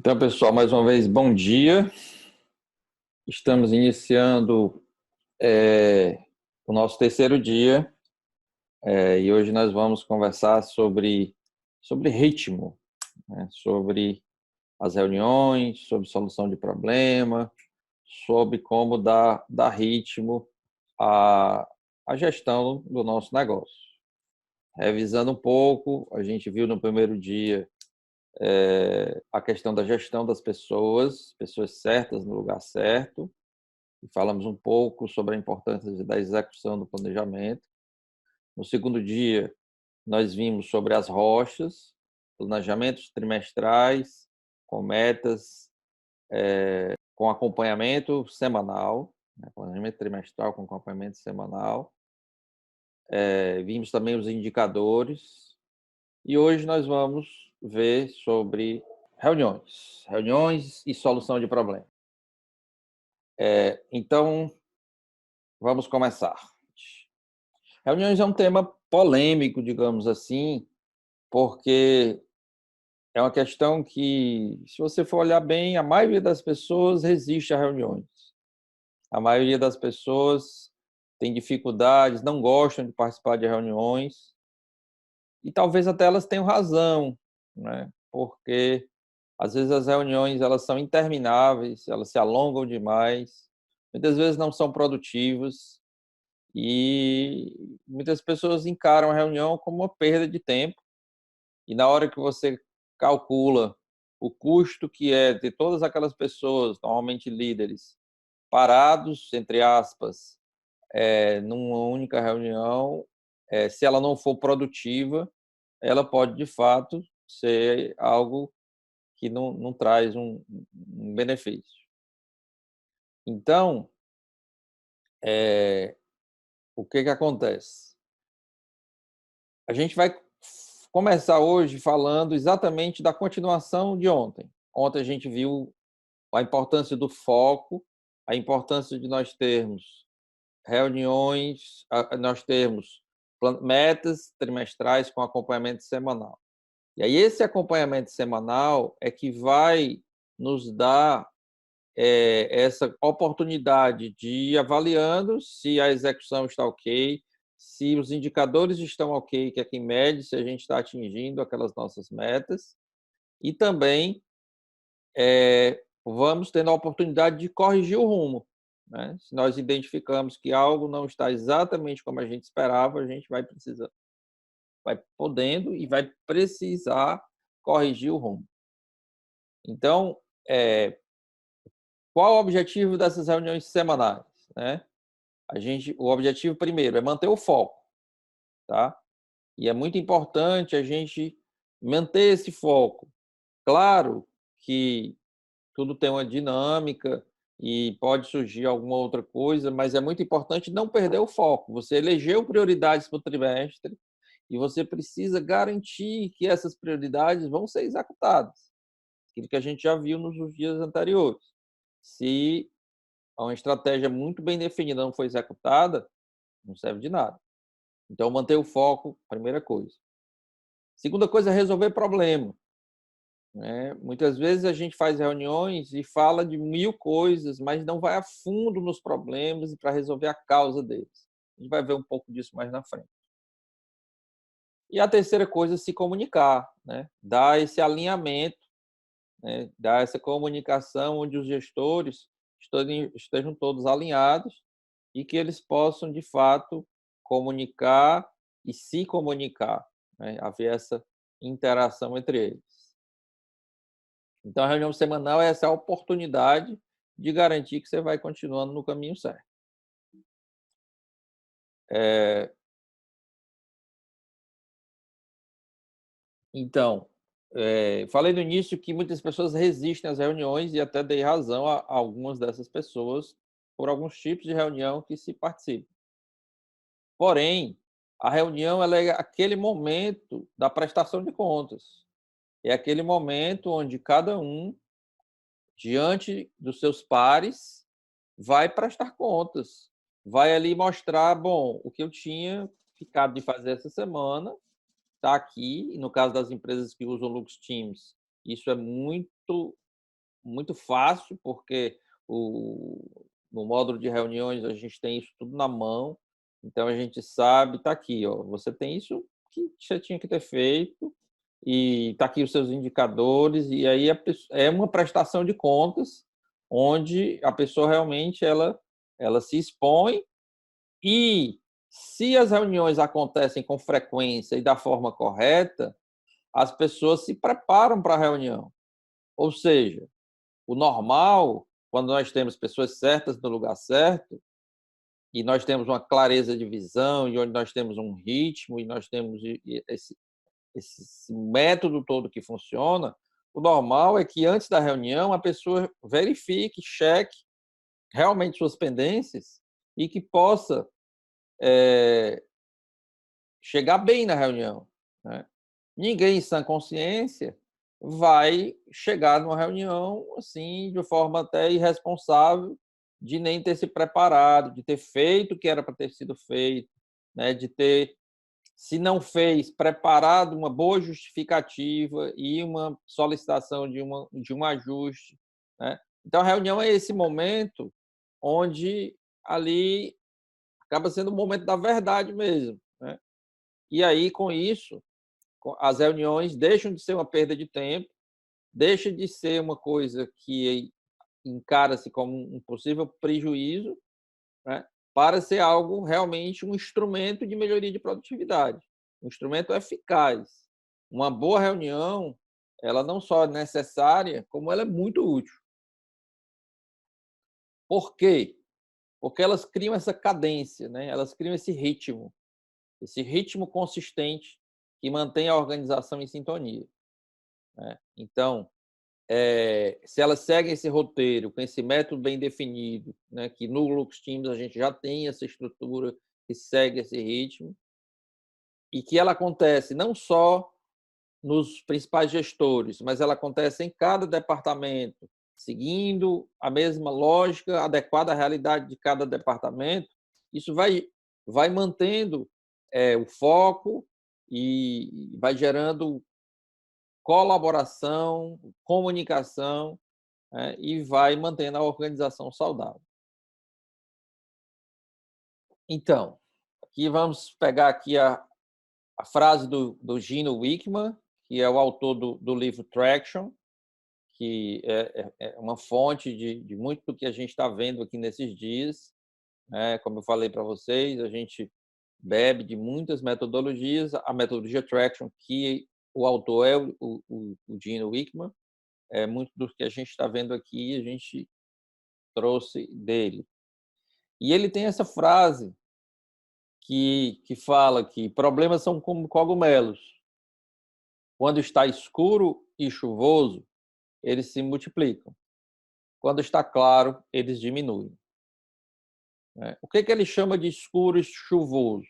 Então, pessoal, mais uma vez, bom dia. Estamos iniciando o nosso terceiro dia e hoje nós vamos conversar sobre ritmo, né? Sobre as reuniões, sobre solução de problema, sobre como dar ritmo à, à gestão do nosso negócio. Revisando um pouco, a gente viu no primeiro dia a questão da gestão das pessoas certas no lugar certo. E falamos um pouco sobre a importância da execução do planejamento. No segundo dia, nós vimos sobre as rochas, planejamentos trimestrais, com metas, com acompanhamento semanal, né? Planejamento trimestral com acompanhamento semanal. Vimos também os indicadores. E hoje nós vamos ver sobre reuniões e solução de problemas. Então, vamos começar. Reuniões é um tema polêmico, digamos assim, porque é uma questão que, se você for olhar bem, a maioria das pessoas resiste a reuniões. A maioria das pessoas tem dificuldades, não gostam de participar de reuniões, e talvez até elas tenham razão, né? Porque às vezes as reuniões elas são intermináveis, elas se alongam demais, muitas vezes não são produtivas. E muitas pessoas encaram a reunião como uma perda de tempo, e na hora que você calcula o custo que é ter todas aquelas pessoas, normalmente líderes, parados, entre aspas, numa única reunião, se ela não for produtiva, ela pode, de fato, ser algo que não traz um benefício. Então, o que acontece? A gente vai começar hoje falando exatamente da continuação de ontem. Ontem a gente viu a importância do foco, a importância de nós termos reuniões, nós termos metas trimestrais com acompanhamento semanal. E aí esse acompanhamento semanal é que vai nos dar essa oportunidade de ir avaliando se a execução está ok, se os indicadores estão ok, que é quem mede se a gente está atingindo aquelas nossas metas, e também vamos tendo a oportunidade de corrigir o rumo, né? Se nós identificamos que algo não está exatamente como a gente esperava, a gente vai precisar, vai podendo e vai precisar corrigir o rumo. Então, qual o objetivo dessas reuniões semanais, né? O objetivo primeiro é manter o foco, tá? E é muito importante a gente manter esse foco. Claro que tudo tem uma dinâmica e pode surgir alguma outra coisa, mas é muito importante não perder o foco. Você elegeu prioridades para o trimestre e você precisa garantir que essas prioridades vão ser executadas. Aquilo que a gente já viu nos dias anteriores. Se uma estratégia muito bem definida não foi executada, não serve de nada. Então, manter o foco, primeira coisa. Segunda coisa é resolver problema, né? Muitas vezes a gente faz reuniões e fala de 1000 coisas, mas não vai a fundo nos problemas e para resolver a causa deles. A gente vai ver um pouco disso mais na frente. E a terceira coisa é se comunicar, né? Dar esse alinhamento, né? Dar essa comunicação onde os gestores estejam todos alinhados e que eles possam, de fato, comunicar e se comunicar, né? Haver essa interação entre eles. Então, a reunião semanal é essa oportunidade de garantir que você vai continuando no caminho certo. Então, falei no início que muitas pessoas resistem às reuniões e até dei razão a algumas dessas pessoas por alguns tipos de reunião que se participa. Porém, a reunião ela é aquele momento da prestação de contas. É aquele momento onde cada um, diante dos seus pares, vai prestar contas. Vai ali mostrar, bom, o que eu tinha ficado de fazer essa semana está aqui. E no caso das empresas que usam Lux Teams, isso é muito muito fácil, porque no módulo de reuniões a gente tem isso tudo na mão, então a gente sabe, está aqui, ó, você tem isso que você tinha que ter feito, e está aqui os seus indicadores, e aí é uma prestação de contas, onde a pessoa realmente ela se expõe, e se as reuniões acontecem com frequência e da forma correta, as pessoas se preparam para a reunião. Ou seja, o normal, quando nós temos pessoas certas no lugar certo, e nós temos uma clareza de visão, e onde nós temos um ritmo, e nós temos esse método todo que funciona, o normal é que antes da reunião a pessoa verifique, cheque realmente suas pendências e que possa chegar bem na reunião, né? Ninguém em sã consciência vai chegar numa reunião assim de forma até irresponsável, de nem ter se preparado, de ter feito o que era para ter sido feito, né? De ter, se não fez, preparado uma boa justificativa e uma solicitação de um ajuste, né? Então a reunião é esse momento onde ali acaba sendo o momento da verdade mesmo, né? E aí, com isso, as reuniões deixam de ser uma perda de tempo, deixa de ser uma coisa que encara-se como um possível prejuízo, né, para ser algo realmente um instrumento de melhoria de produtividade, um instrumento eficaz. Uma boa reunião, ela não só é necessária, como ela é muito útil. Por quê? Porque elas criam essa cadência, né? Elas criam esse ritmo consistente que mantém a organização em sintonia, né? Então, se elas seguem esse roteiro, com esse método bem definido, né, que no Lux Teams a gente já tem essa estrutura que segue esse ritmo, e que ela acontece não só nos principais gestores, mas ela acontece em cada departamento, seguindo a mesma lógica adequada à realidade de cada departamento, isso vai mantendo o foco e vai gerando colaboração, comunicação, né, e vai mantendo a organização saudável. Então, aqui vamos pegar aqui a frase do Gino Wickman, que é o autor do livro Traction, que é uma fonte de muito do que a gente está vendo aqui nesses dias, né? Como eu falei para vocês, a gente bebe de muitas metodologias, a metodologia Traction, que o autor é o Gino Wickman, muito do que a gente está vendo aqui, a gente trouxe dele. E ele tem essa frase que fala que problemas são como cogumelos. Quando está escuro e chuvoso, eles se multiplicam. Quando está claro, eles diminuem, né? O que ele chama de escuro e chuvoso?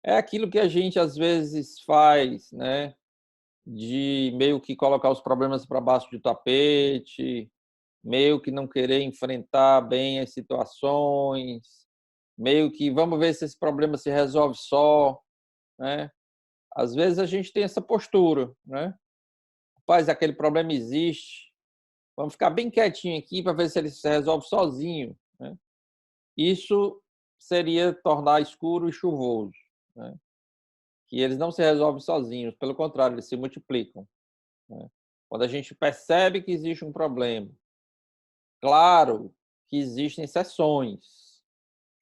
É aquilo que a gente às vezes faz, né? De meio que colocar os problemas para baixo do tapete, meio que não querer enfrentar bem as situações, meio que vamos ver se esse problema se resolve só, né? Às vezes a gente tem essa postura, né? Rapaz, aquele problema existe, vamos ficar bem quietinho aqui para ver se ele se resolve sozinho, né? Isso seria tornar escuro e chuvoso, né? Que eles não se resolvem sozinhos, pelo contrário, eles se multiplicam, né? Quando a gente percebe que existe um problema, claro que existem exceções,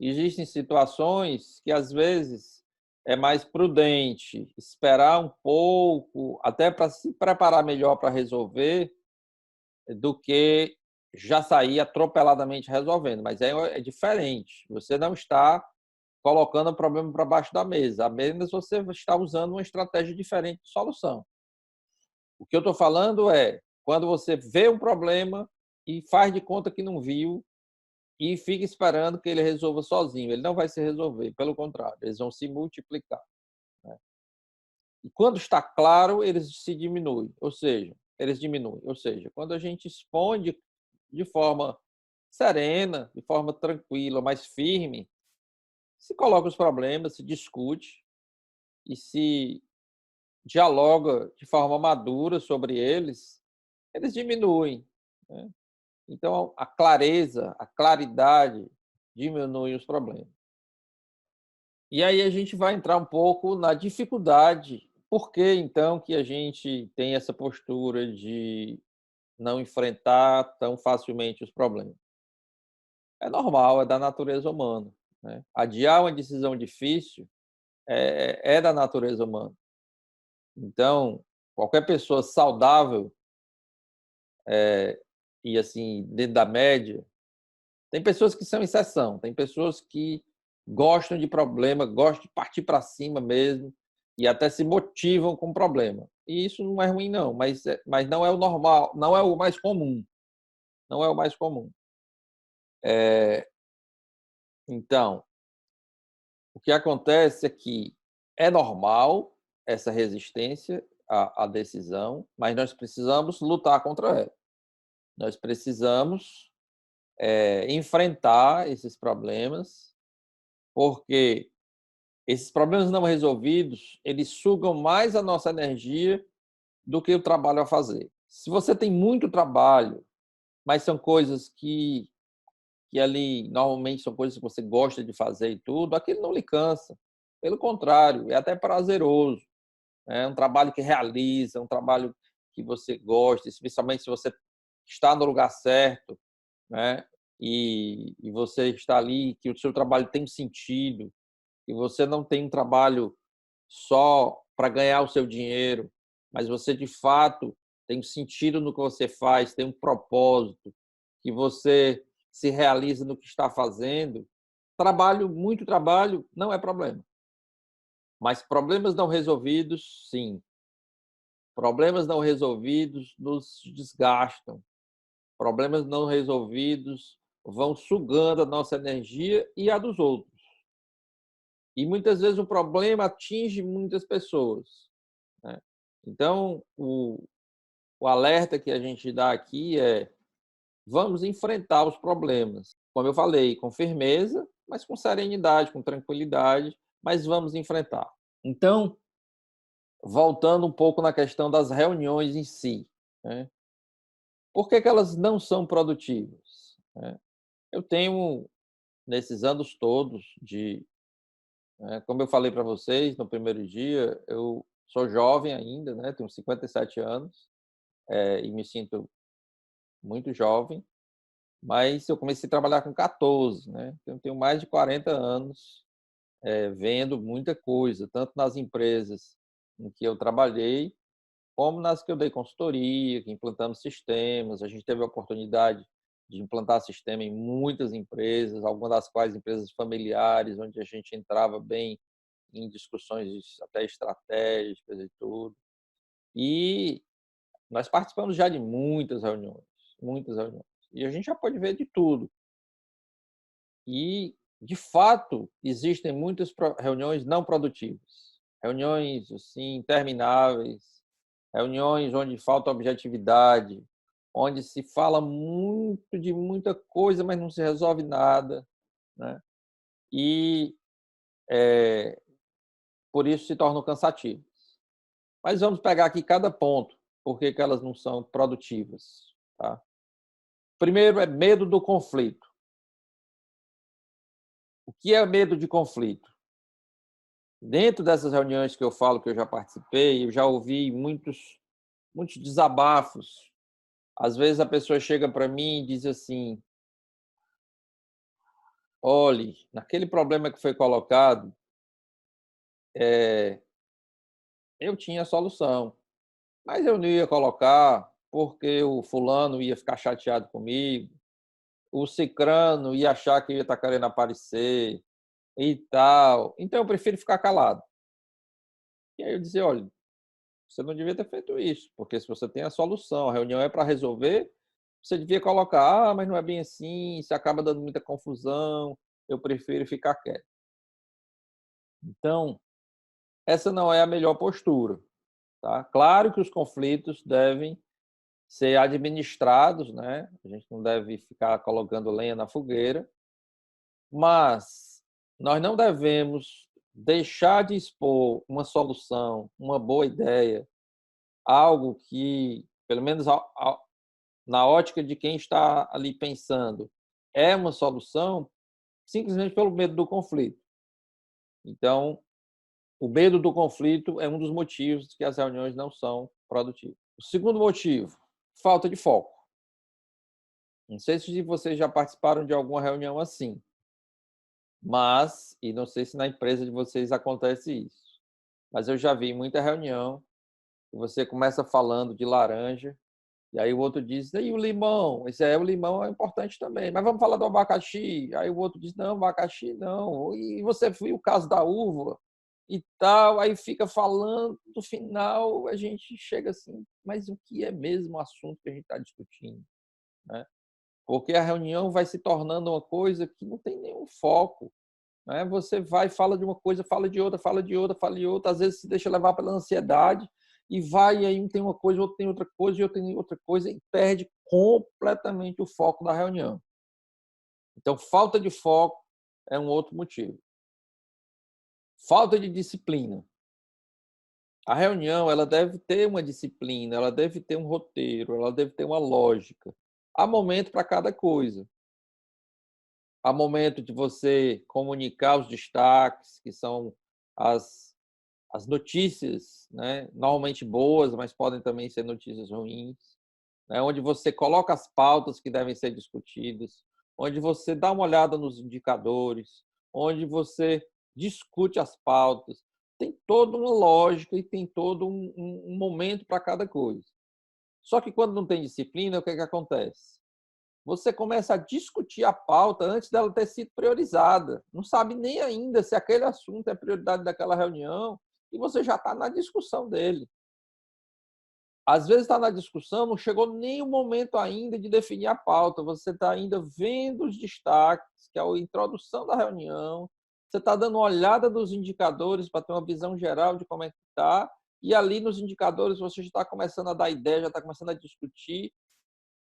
existem situações que às vezes é mais prudente esperar um pouco, até para se preparar melhor para resolver, do que já sair atropeladamente resolvendo. Mas é diferente. Você não está colocando o problema para baixo da mesa, apenas você está usando uma estratégia diferente de solução. O que eu estou falando é quando você vê um problema e faz de conta que não viu e fica esperando que ele resolva sozinho. Ele não vai se resolver, pelo contrário, eles vão se multiplicar, né? E quando está claro, eles se diminuem, ou seja, eles diminuem. Ou seja, quando a gente expõe de forma serena, de forma tranquila, mais firme, se coloca os problemas, se discute e se dialoga de forma madura sobre eles, eles diminuem, né. Então a clareza, a claridade diminui os problemas. E aí a gente vai entrar um pouco na dificuldade. Por que então que a gente tem essa postura de não enfrentar tão facilmente os problemas? É normal, é da natureza humana, né. Adiar uma decisão difícil é da natureza humana. Então, qualquer pessoa saudável, e assim, dentro da média, tem pessoas que são exceção, tem pessoas que gostam de problema, gostam de partir para cima mesmo, e até se motivam com problema. E isso não é ruim não, mas não é o normal, não é o mais comum, não é o mais comum. Então, o que acontece é que é normal essa resistência à decisão, mas nós precisamos lutar contra ela. Nós precisamos, enfrentar esses problemas, porque esses problemas não resolvidos, eles sugam mais a nossa energia do que o trabalho a fazer. Se você tem muito trabalho, mas são coisas que ali normalmente são coisas que você gosta de fazer e tudo, aquilo não lhe cansa. Pelo contrário, é até prazeroso. É um trabalho que realiza, um trabalho que você gosta, especialmente se você está no lugar certo, né? E você está ali, que o seu trabalho tem sentido, e você não tem um trabalho só para ganhar o seu dinheiro, mas você de fato tem um sentido no que você faz, tem um propósito, que você se realiza no que está fazendo. Trabalho, muito trabalho, não é problema. Mas problemas não resolvidos, sim. Problemas não resolvidos nos desgastam. Problemas não resolvidos vão sugando a nossa energia e a dos outros. E muitas vezes o problema atinge muitas pessoas, né. Então, o alerta que a gente dá aqui é: vamos enfrentar os problemas. Como eu falei, com firmeza, mas com serenidade, com tranquilidade, mas vamos enfrentar. Então, voltando um pouco na questão das reuniões em si, né. Por que que elas não são produtivas, né? Eu tenho, nesses anos todos como eu falei para vocês no primeiro dia, eu sou jovem ainda, né, tenho 57 anos, e me sinto muito jovem, mas eu comecei a trabalhar com 14, né, então eu tenho mais de 40 anos, vendo muita coisa, tanto nas empresas em que eu trabalhei, como nas que eu dei consultoria, que implantamos sistemas. A gente teve a oportunidade de implantar sistema em muitas empresas, algumas das quais empresas familiares, onde a gente entrava bem em discussões até estratégicas e tudo. E nós participamos já de muitas reuniões, muitas reuniões. E a gente já pode ver de tudo. E, de fato, existem muitas reuniões não produtivas. Reuniões, assim, intermináveis, reuniões onde falta objetividade, onde se fala muito de muita coisa, mas não se resolve nada, né. E, por isso se tornam cansativas. Mas vamos pegar aqui cada ponto, por que que elas não são produtivas, tá. Primeiro é medo do conflito. O que é medo de conflito? Dentro dessas reuniões que eu falo que eu já participei, eu já ouvi muitos desabafos. Às vezes a pessoa chega para mim e diz assim: "Olhe, naquele problema que foi colocado, eu tinha a solução, mas eu não ia colocar, porque o fulano ia ficar chateado comigo, o cicrano ia achar que eu ia estar querendo aparecer e tal, então eu prefiro ficar calado". E aí eu dizia: "Olha, você não devia ter feito isso, porque se você tem a solução, a reunião é para resolver, você devia colocar: 'Ah, mas não é bem assim, isso acaba dando muita confusão, eu prefiro ficar quieto'". Então, essa não é a melhor postura, tá. Claro que os conflitos devem ser administrados, né, a gente não deve ficar colocando lenha na fogueira, mas nós não devemos deixar de expor uma solução, uma boa ideia, algo que, pelo menos na ótica de quem está ali pensando, é uma solução, simplesmente pelo medo do conflito. Então, o medo do conflito é um dos motivos que as reuniões não são produtivas. O segundo motivo, falta de foco. Não sei se vocês já participaram de alguma reunião assim, mas, e não sei se na empresa de vocês acontece isso, mas eu já vi muita reunião que você começa falando de laranja, e aí o outro diz, e o limão? O limão é importante também, mas vamos falar do abacaxi. Aí o outro diz, não, abacaxi não. E você viu o caso da uva e tal, aí fica falando, no final a gente chega assim, mas o que é mesmo o assunto que a gente está discutindo? Né? Porque a reunião vai se tornando uma coisa que não tem nenhum foco. Né? Você vai, fala de uma coisa, fala de outra, fala de outra, fala de outra, às vezes se deixa levar pela ansiedade e vai, e aí um tem uma coisa, outro tem outra coisa, e outro tem outra coisa, e perde completamente o foco da reunião. Então, falta de foco é um outro motivo. Falta de disciplina. A reunião, ela deve ter uma disciplina, ela deve ter um roteiro, ela deve ter uma lógica. Há momento para cada coisa. Há momento de você comunicar os destaques, que são as notícias, né, normalmente boas, mas podem também ser notícias ruins, né, onde você coloca as pautas que devem ser discutidas, onde você dá uma olhada nos indicadores, onde você discute as pautas. Tem toda uma lógica e tem todo um momento para cada coisa. Só que quando não tem disciplina, o que acontece? Você começa a discutir a pauta antes dela ter sido priorizada. Não sabe nem ainda se aquele assunto é prioridade daquela reunião e você já está na discussão dele. Às vezes está na discussão, não chegou nem o momento ainda de definir a pauta, você está ainda vendo os destaques, que é a introdução da reunião, você está dando uma olhada nos indicadores para ter uma visão geral de como é que está, e ali nos indicadores você já está começando a dar ideia, já está começando a discutir,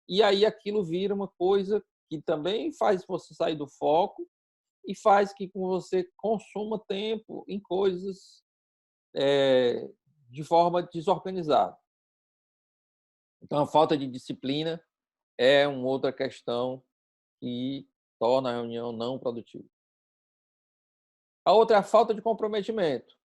e aí aquilo vira uma coisa que também faz você sair do foco e faz que você consuma tempo em coisas de forma desorganizada. Então, a falta de disciplina é uma outra questão que torna a reunião não produtiva. A outra é a falta de comprometimento.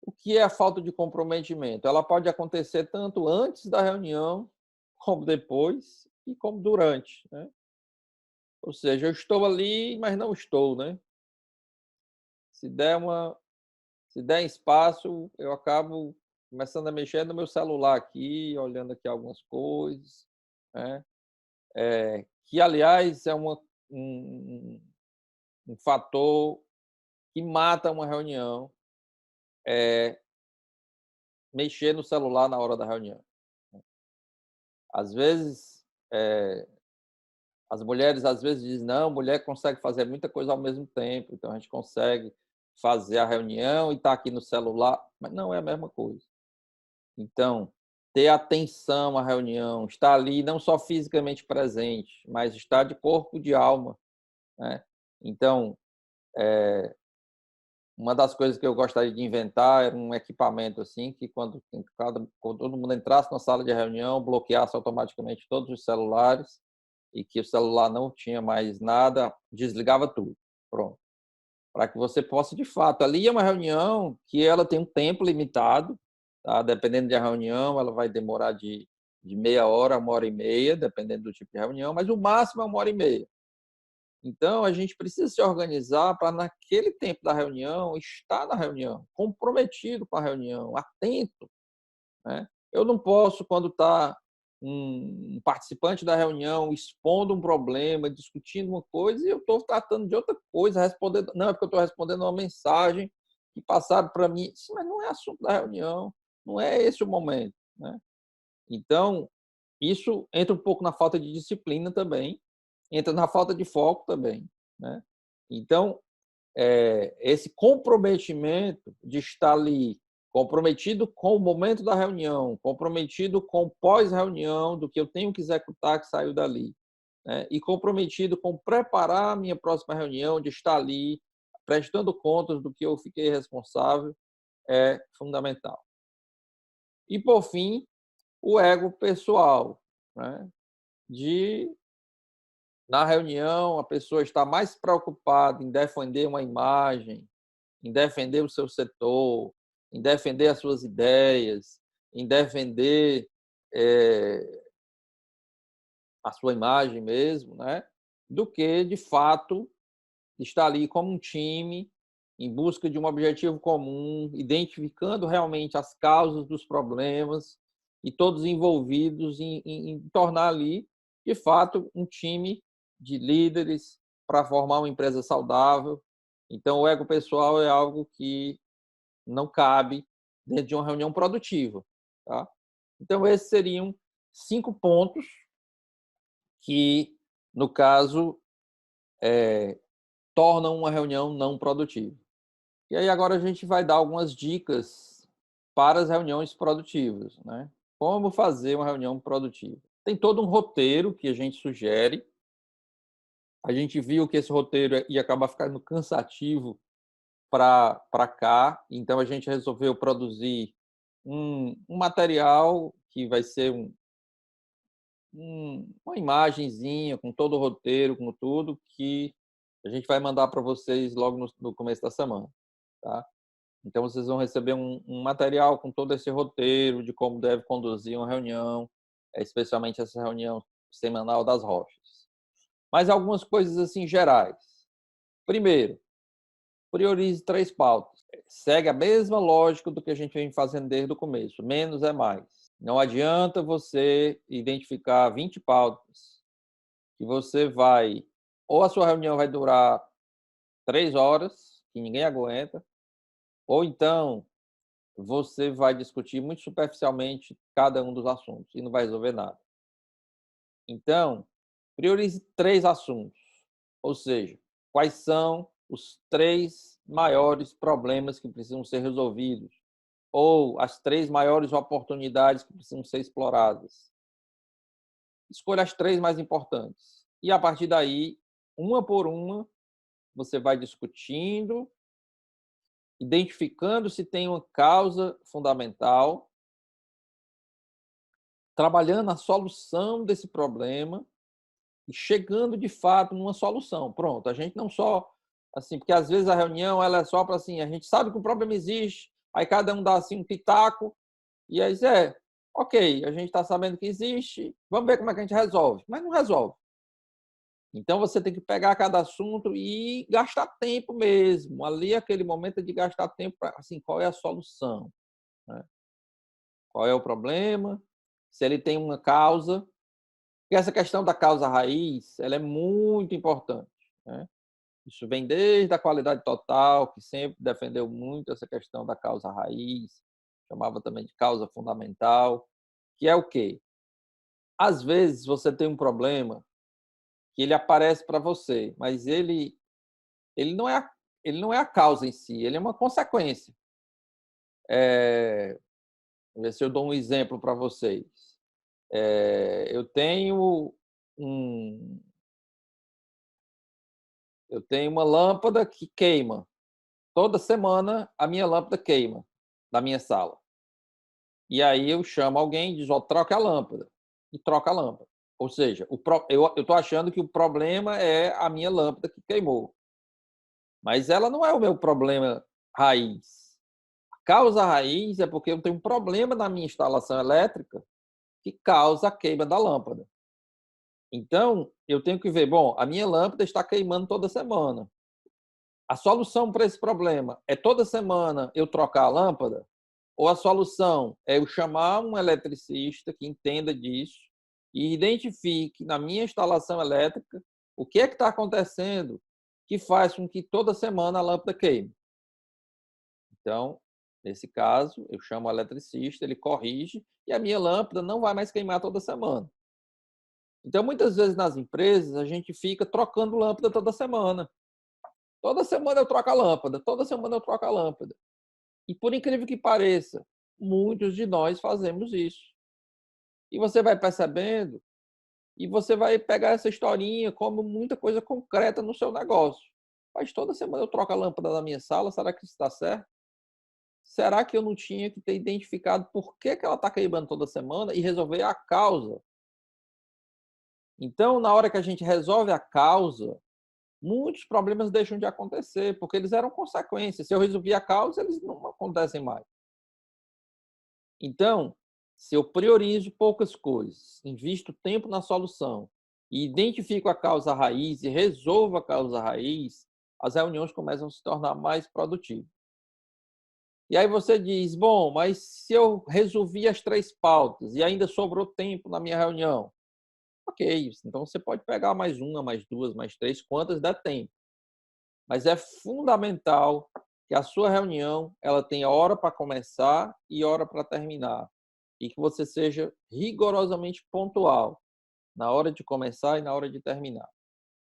O que é a falta de comprometimento? Ela pode acontecer tanto antes da reunião, como depois e como durante, né? Ou seja, eu estou ali, mas não estou, né? Se der uma, se der espaço, eu acabo começando a mexer no meu celular aqui, olhando aqui algumas coisas, né? Que aliás é um fator que mata uma reunião, é mexer no celular na hora da reunião. Às vezes, as mulheres às vezes dizem, não, mulher consegue fazer muita coisa ao mesmo tempo, então a gente consegue fazer a reunião e estar aqui no celular, mas não é a mesma coisa. Então, ter atenção à reunião, estar ali não só fisicamente presente, mas estar de corpo e de alma, né? Então, uma das coisas que eu gostaria de inventar era um equipamento assim que quando todo mundo entrasse na sala de reunião, bloqueasse automaticamente todos os celulares e que o celular não tinha mais nada, desligava tudo. Pronto. Para que você possa, de fato, ali é uma reunião que ela tem um tempo limitado, tá? Dependendo da reunião, ela vai demorar de meia hora a 1h30, dependendo do tipo de reunião, mas o máximo é 1h30. Então, a gente precisa se organizar para, naquele tempo da reunião, estar na reunião, comprometido com a reunião, atento. Né? Eu não posso, quando está um participante da reunião expondo um problema, discutindo uma coisa, e eu estou tratando de outra coisa, respondendo. Não, é porque eu estou respondendo uma mensagem que passaram para mim. Sim, mas não é assunto da reunião, não é esse o momento. Né? Então, isso entra um pouco na falta de disciplina também, entra na falta de foco também. Né? Então, esse comprometimento de estar ali, comprometido com o momento da reunião, comprometido com o pós-reunião, do que eu tenho que executar que saiu dali, né? E comprometido com preparar a minha próxima reunião, de estar ali, prestando contas do que eu fiquei responsável, é fundamental. E, por fim, o ego pessoal, né? De, na reunião, a pessoa está mais preocupada em defender uma imagem, em defender o seu setor, em defender as suas ideias, em defender a sua imagem mesmo, né? Do que, de fato, estar ali como um time, em busca de um objetivo comum, identificando realmente as causas dos problemas e todos envolvidos em tornar ali, de fato, um time de líderes para formar uma empresa saudável. Então, o ego pessoal é algo que não cabe dentro de uma reunião produtiva. Tá? Então, esses seriam 5 pontos que, no caso, tornam uma reunião não produtiva. E aí agora a gente vai dar algumas dicas para as reuniões produtivas, né? Como fazer uma reunião produtiva? Tem todo um roteiro que a gente sugere. A gente viu que esse roteiro ia acabar ficando cansativo para cá, então a gente resolveu produzir um material que vai ser uma imagenzinha com todo o roteiro, com tudo, que a gente vai mandar para vocês logo no começo da semana, tá? Então, vocês vão receber um material com todo esse roteiro de como deve conduzir uma reunião, especialmente essa reunião semanal das rochas. Mas algumas coisas assim gerais. Primeiro, priorize 3 pautas. Segue a mesma lógica do que a gente vem fazendo desde o começo. Menos é mais. Não adianta você identificar 20 pautas que você vai... Ou a sua reunião vai durar 3 horas, que ninguém aguenta, ou então você vai discutir muito superficialmente cada um dos assuntos e não vai resolver nada. Então, priorize 3 assuntos, ou seja, quais são os 3 maiores problemas que precisam ser resolvidos, ou as 3 maiores oportunidades que precisam ser exploradas. Escolha as 3 mais importantes. E, a partir daí, uma por uma, você vai discutindo, identificando se tem uma causa fundamental, trabalhando a solução desse problema e chegando de fato numa solução. Pronto, a gente não só assim, porque às vezes a reunião ela é só para assim, a gente sabe que o problema existe, aí cada um dá assim um pitaco e aí ok, a gente está sabendo que existe, vamos ver como é que a gente resolve, mas não resolve. Então você tem que pegar cada assunto e gastar tempo mesmo. Ali aquele momento de gastar tempo para assim, qual é a solução, né? Qual é o problema? Se ele tem uma causa, porque essa questão da causa raiz, ela é muito importante, né? Isso vem desde a qualidade total, que sempre defendeu muito essa questão da causa raiz, chamava também de causa fundamental, que é o quê? Às vezes você tem um problema que ele aparece para você, mas ele não é ele não é a causa em si, ele é uma consequência. Vou ver se eu dou um exemplo para vocês. Eu tenho um eu tenho uma lâmpada que queima. Toda semana a minha lâmpada queima na minha sala. E aí eu chamo alguém e diz: "Ó, troca a lâmpada", e troca a lâmpada. Ou seja, eu estou achando que o problema é a minha lâmpada que queimou, mas ela não é o meu problema raiz. A causa raiz é porque eu tenho um problema na minha instalação elétrica que causa a queima da lâmpada. Então, eu tenho que ver, bom, a minha lâmpada está queimando toda semana. A solução para esse problema é toda semana eu trocar a lâmpada? Ou a solução é eu chamar um eletricista que entenda disso e identifique na minha instalação elétrica o que é que está acontecendo que faz com que toda semana a lâmpada queime? Então, nesse caso, eu chamo o eletricista, ele corrige e a minha lâmpada não vai mais queimar toda semana. Então, muitas vezes nas empresas, a gente fica trocando lâmpada toda semana. Toda semana eu troco a lâmpada, toda semana eu troco a lâmpada. E por incrível que pareça, muitos de nós fazemos isso. E você vai percebendo e você vai pegar essa historinha como muita coisa concreta no seu negócio. Mas toda semana eu troco a lâmpada da minha sala, será que isso está certo? será que eu não tinha que ter identificado por que ela está queimando toda semana e resolver a causa? Então, na hora que a gente resolve a causa, muitos problemas deixam de acontecer, porque eles eram consequências. Se eu resolvi a causa, eles não acontecem mais. Então, se eu priorizo poucas coisas, invisto tempo na solução e identifico a causa raiz e resolvo a causa raiz, as reuniões começam a se tornar mais produtivas. E aí você diz, bom, mas se eu resolvi as 3 pautas e ainda sobrou tempo na minha reunião, ok, então você pode pegar mais uma, mais duas, mais três, quantas der tempo. Mas é fundamental que a sua reunião ela tenha hora para começar e hora para terminar. E que você seja rigorosamente pontual na hora de começar e na hora de terminar.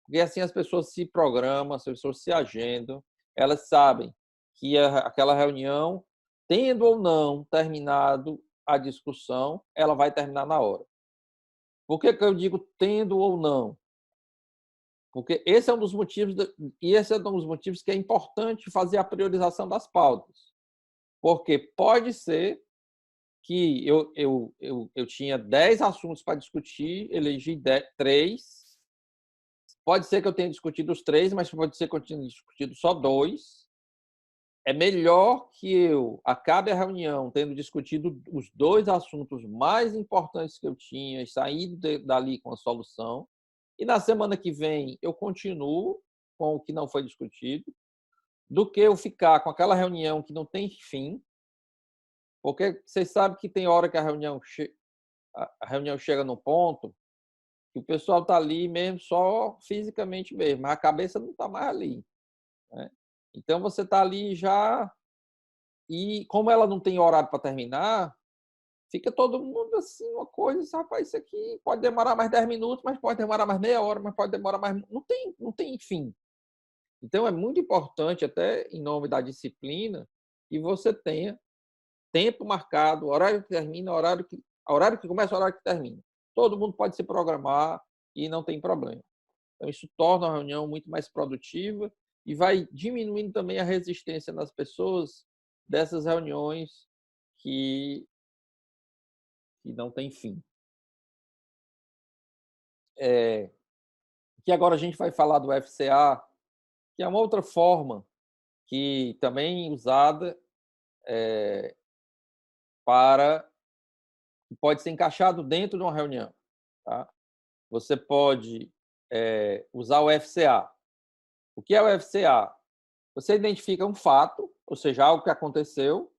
Porque assim as pessoas se programam, as pessoas se agendam, elas sabem que aquela reunião, tendo ou não terminado a discussão, ela vai terminar na hora. Por que eu digo tendo ou não? Porque esse é um dos motivos, e esse é um dos motivos que é importante fazer a priorização das pautas. Porque pode ser que eu tinha 10 assuntos para discutir, elegi 3. Pode ser que eu tenha discutido os 3, mas pode ser que eu tenha discutido só 2. É melhor que eu acabe a reunião tendo discutido os 2 assuntos mais importantes que eu tinha e saído dali com a solução. E na semana que vem eu continuo com o que não foi discutido, do que eu ficar com aquela reunião que não tem fim, porque vocês sabem que tem hora que a reunião chega no ponto que o pessoal está ali mesmo só fisicamente mesmo, mas a cabeça não está mais ali, né? Então você está ali já, e como ela não tem horário para terminar, fica todo mundo assim, uma coisa, assim, rapaz, isso aqui pode demorar mais 10 minutos, mas pode demorar mais meia hora, mas pode demorar mais. Não tem fim. Então é muito importante, até em nome da disciplina, que você tenha tempo marcado, horário que termina, horário que começa, horário que termina. Todo mundo pode se programar e não tem problema. Então, isso torna a reunião muito mais produtiva e vai diminuindo também a resistência nas pessoas dessas reuniões que, que não têm fim. Que agora a gente vai falar do FCA, que é uma outra forma que também usada para pode ser encaixado dentro de uma reunião, tá? Você pode usar o FCA. O que é o FCA? Você identifica um fato, ou seja, algo que aconteceu.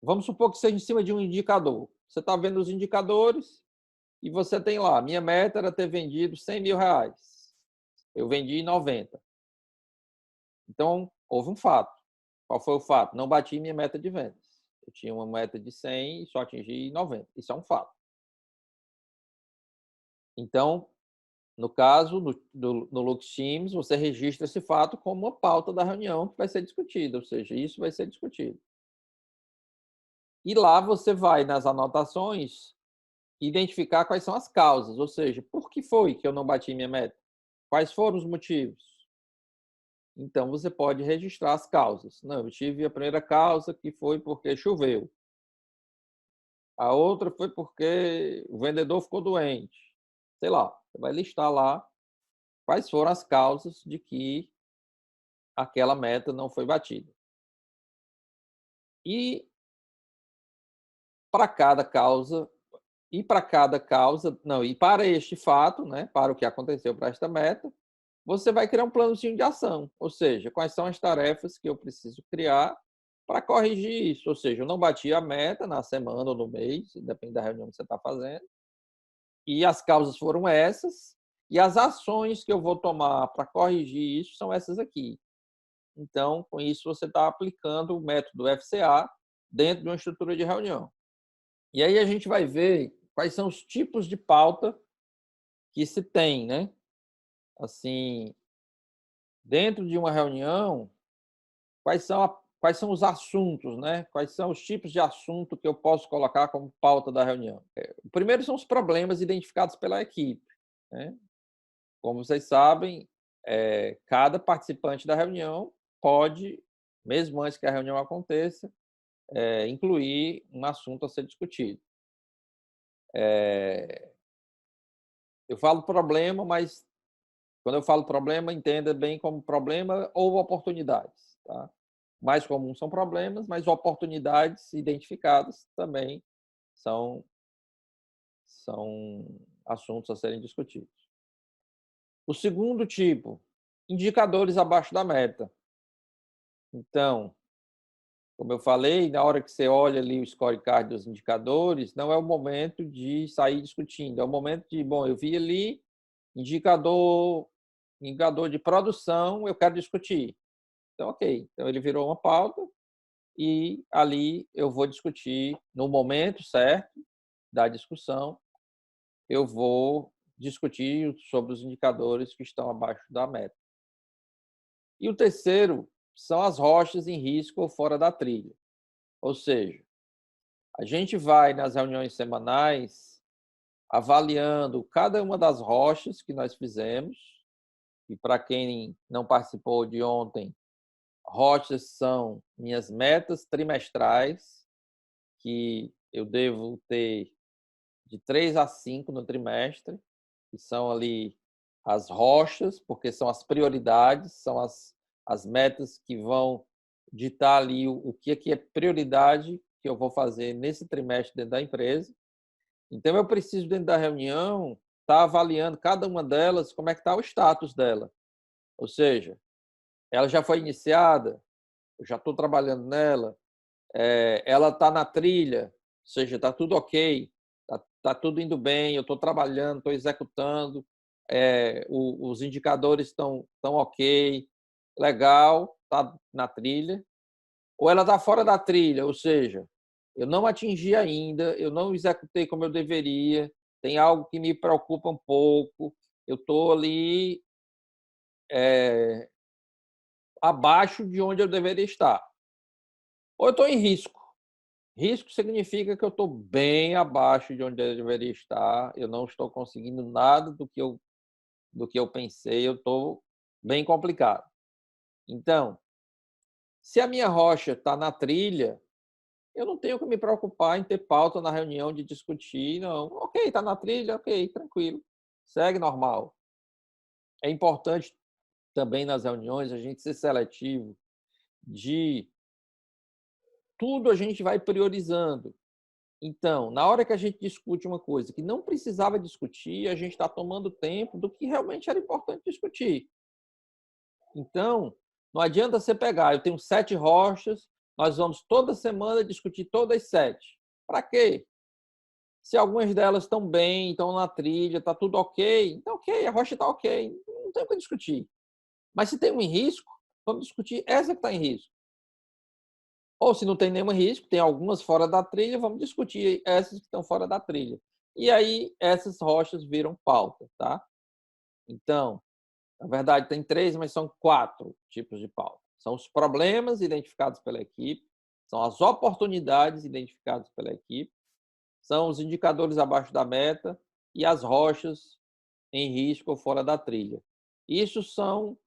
Vamos supor que seja em cima de um indicador. Você está vendo os indicadores e você tem lá, minha meta era ter vendido R$100.000. Eu vendi 90. Então, houve um fato. Qual foi o fato? Não bati minha meta de vendas. Eu tinha uma meta de 100 e só atingi 90. Isso é um fato. Então, no caso no Lux Teams, você registra esse fato como uma pauta da reunião que vai ser discutida, ou seja, isso vai ser discutido. E lá você vai nas anotações identificar quais são as causas, ou seja, por que foi que eu não bati minha meta? Quais foram os motivos? Então você pode registrar as causas. Não, eu tive a primeira causa que foi porque choveu. A outra foi porque o vendedor ficou doente. Sei lá, você vai listar lá quais foram as causas de que aquela meta não foi batida. E para cada causa, e para este fato, né, para o que aconteceu para esta meta, você vai criar um planozinho de ação, ou seja, quais são as tarefas que eu preciso criar para corrigir isso. Ou seja, eu não bati a meta na semana ou no mês, depende da reunião que você está fazendo, e as causas foram essas, e as ações que eu vou tomar para corrigir isso são essas aqui. Então, com isso, você está aplicando o método FCA dentro de uma estrutura de reunião. E aí a gente vai ver quais são os tipos de pauta que se tem, né? Assim, dentro de uma reunião, quais são os assuntos, né? Quais são os tipos de assunto que eu posso colocar como pauta da reunião? O primeiro são os problemas identificados pela equipe, né? Como vocês sabem, cada participante da reunião pode mesmo antes que a reunião aconteça, incluir um assunto a ser discutido. Eu falo problema, mas quando eu falo problema, entenda bem como problema ou oportunidades, tá? Mais comum são problemas, mas oportunidades identificadas também são são assuntos a serem discutidos. O segundo tipo, indicadores abaixo da meta. Então, como eu falei, na hora que você olha ali o scorecard dos indicadores, não é o momento de sair discutindo, é o momento de, bom, eu vi ali indicador indicador de produção, eu quero discutir. Então, ok. Então, ele virou uma pauta e ali eu vou discutir no momento certo da discussão, eu vou discutir sobre os indicadores que estão abaixo da meta. E o terceiro são as rochas em risco ou fora da trilha. Ou seja, a gente vai nas reuniões semanais avaliando cada uma das rochas que nós fizemos, e para quem não participou de ontem, rochas são minhas metas trimestrais, que eu devo ter de 3 a 5 no trimestre, que são ali as rochas, porque são as prioridades, são as metas que vão ditar ali o que é prioridade que eu vou fazer nesse trimestre dentro da empresa. Então, eu preciso, dentro da reunião, estar avaliando cada uma delas, como é que está o status dela. Ou seja, ela já foi iniciada, eu já estou trabalhando nela, ela está na trilha, ou seja, está tudo ok, está tudo indo bem, eu estou trabalhando, estou executando, os indicadores estão ok, legal, está na trilha, ou ela está fora da trilha, ou seja, eu não atingi ainda, eu não executei como eu deveria, tem algo que me preocupa um pouco, eu estou ali abaixo de onde eu deveria estar. Ou eu estou em risco. Risco significa que eu estou bem abaixo de onde eu deveria estar, eu não estou conseguindo nada do que eu pensei, eu estou bem complicado. Então, se a minha rocha está na trilha, eu não tenho que me preocupar em ter pauta na reunião de discutir, não. Ok, está na trilha, ok, tranquilo, segue normal. É importante também nas reuniões a gente ser seletivo de tudo a gente vai priorizando. Então, na hora que a gente discute uma coisa que não precisava discutir, a gente está tomando tempo do que realmente era importante discutir. Então, não adianta você pegar, eu tenho 7 rochas, nós vamos toda semana discutir todas as 7. Para quê? Se algumas delas estão bem, estão na trilha, está tudo ok, então ok, a rocha está ok, não tem o que discutir. Mas se tem um em risco, vamos discutir essa que está em risco. Ou se não tem nenhum risco, tem algumas fora da trilha, vamos discutir essas que estão fora da trilha. E aí essas rochas viram pauta, tá? Então, na verdade tem 3, mas são 4 tipos de pauta. São os problemas identificados pela equipe, são as oportunidades identificadas pela equipe, são os indicadores abaixo da meta e as rochas em risco ou fora da trilha. Isso são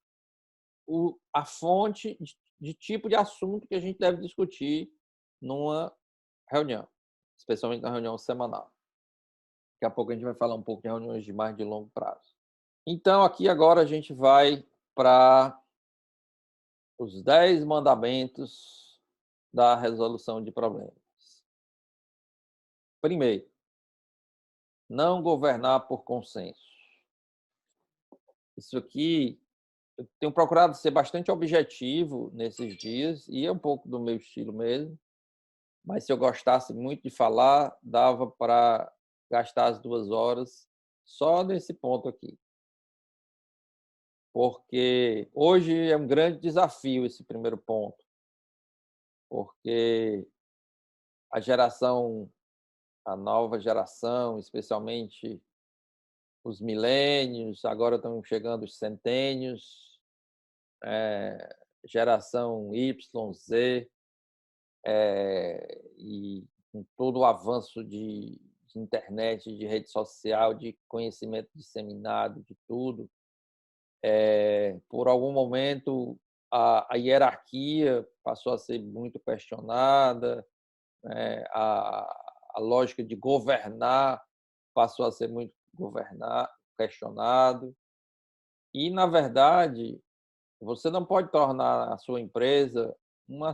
a fonte de tipo de assunto que a gente deve discutir numa reunião, especialmente na reunião semanal. Daqui a pouco a gente vai falar um pouco de reuniões de mais de longo prazo. Então, aqui agora a gente vai para os 10 mandamentos da resolução de problemas. Primeiro, não governar por consenso. Isso aqui, eu tenho procurado ser bastante objetivo nesses dias, e é um pouco do meu estilo mesmo, mas se eu gostasse muito de falar, dava para gastar as 2 horas só nesse ponto aqui. Porque hoje é um grande desafio esse primeiro ponto, porque a nova geração, especialmente os milênios, agora estão chegando os centênios, geração Y, Z, e com todo o avanço de internet, de rede social, de conhecimento disseminado, de tudo, por algum momento a hierarquia passou a ser muito questionada, né, a lógica de governar passou a ser muito questionado. E, na verdade, você não pode tornar a sua empresa uma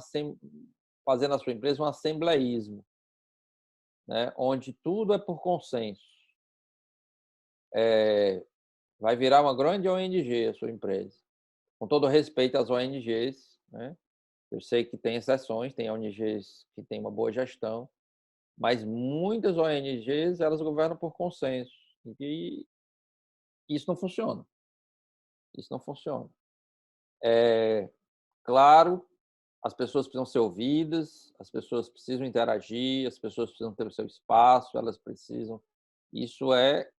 fazendo a sua empresa um assembleísmo, né, onde tudo é por consenso. Vai virar uma grande ONG a sua empresa. Com todo respeito às ONGs, né, eu sei que tem exceções, tem ONGs que têm uma boa gestão, mas muitas ONGs, elas governam por consenso, e isso não funciona, isso não funciona. Claro, as pessoas precisam ser ouvidas, as pessoas precisam interagir, as pessoas precisam ter o seu espaço, elas precisam. Isso é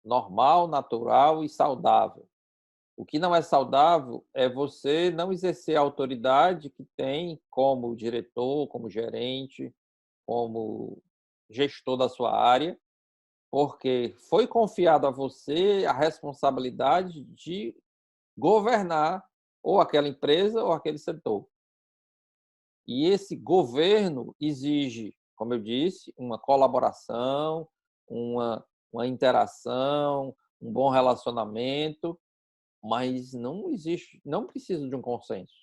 normal, natural e saudável. O que não é saudável é você não exercer a autoridade que tem como diretor, como gerente, como gestor da sua área, porque foi confiado a você a responsabilidade de governar ou aquela empresa ou aquele setor. E esse governo exige, como eu disse, uma colaboração, uma interação, um bom relacionamento, mas não precisa de um consenso.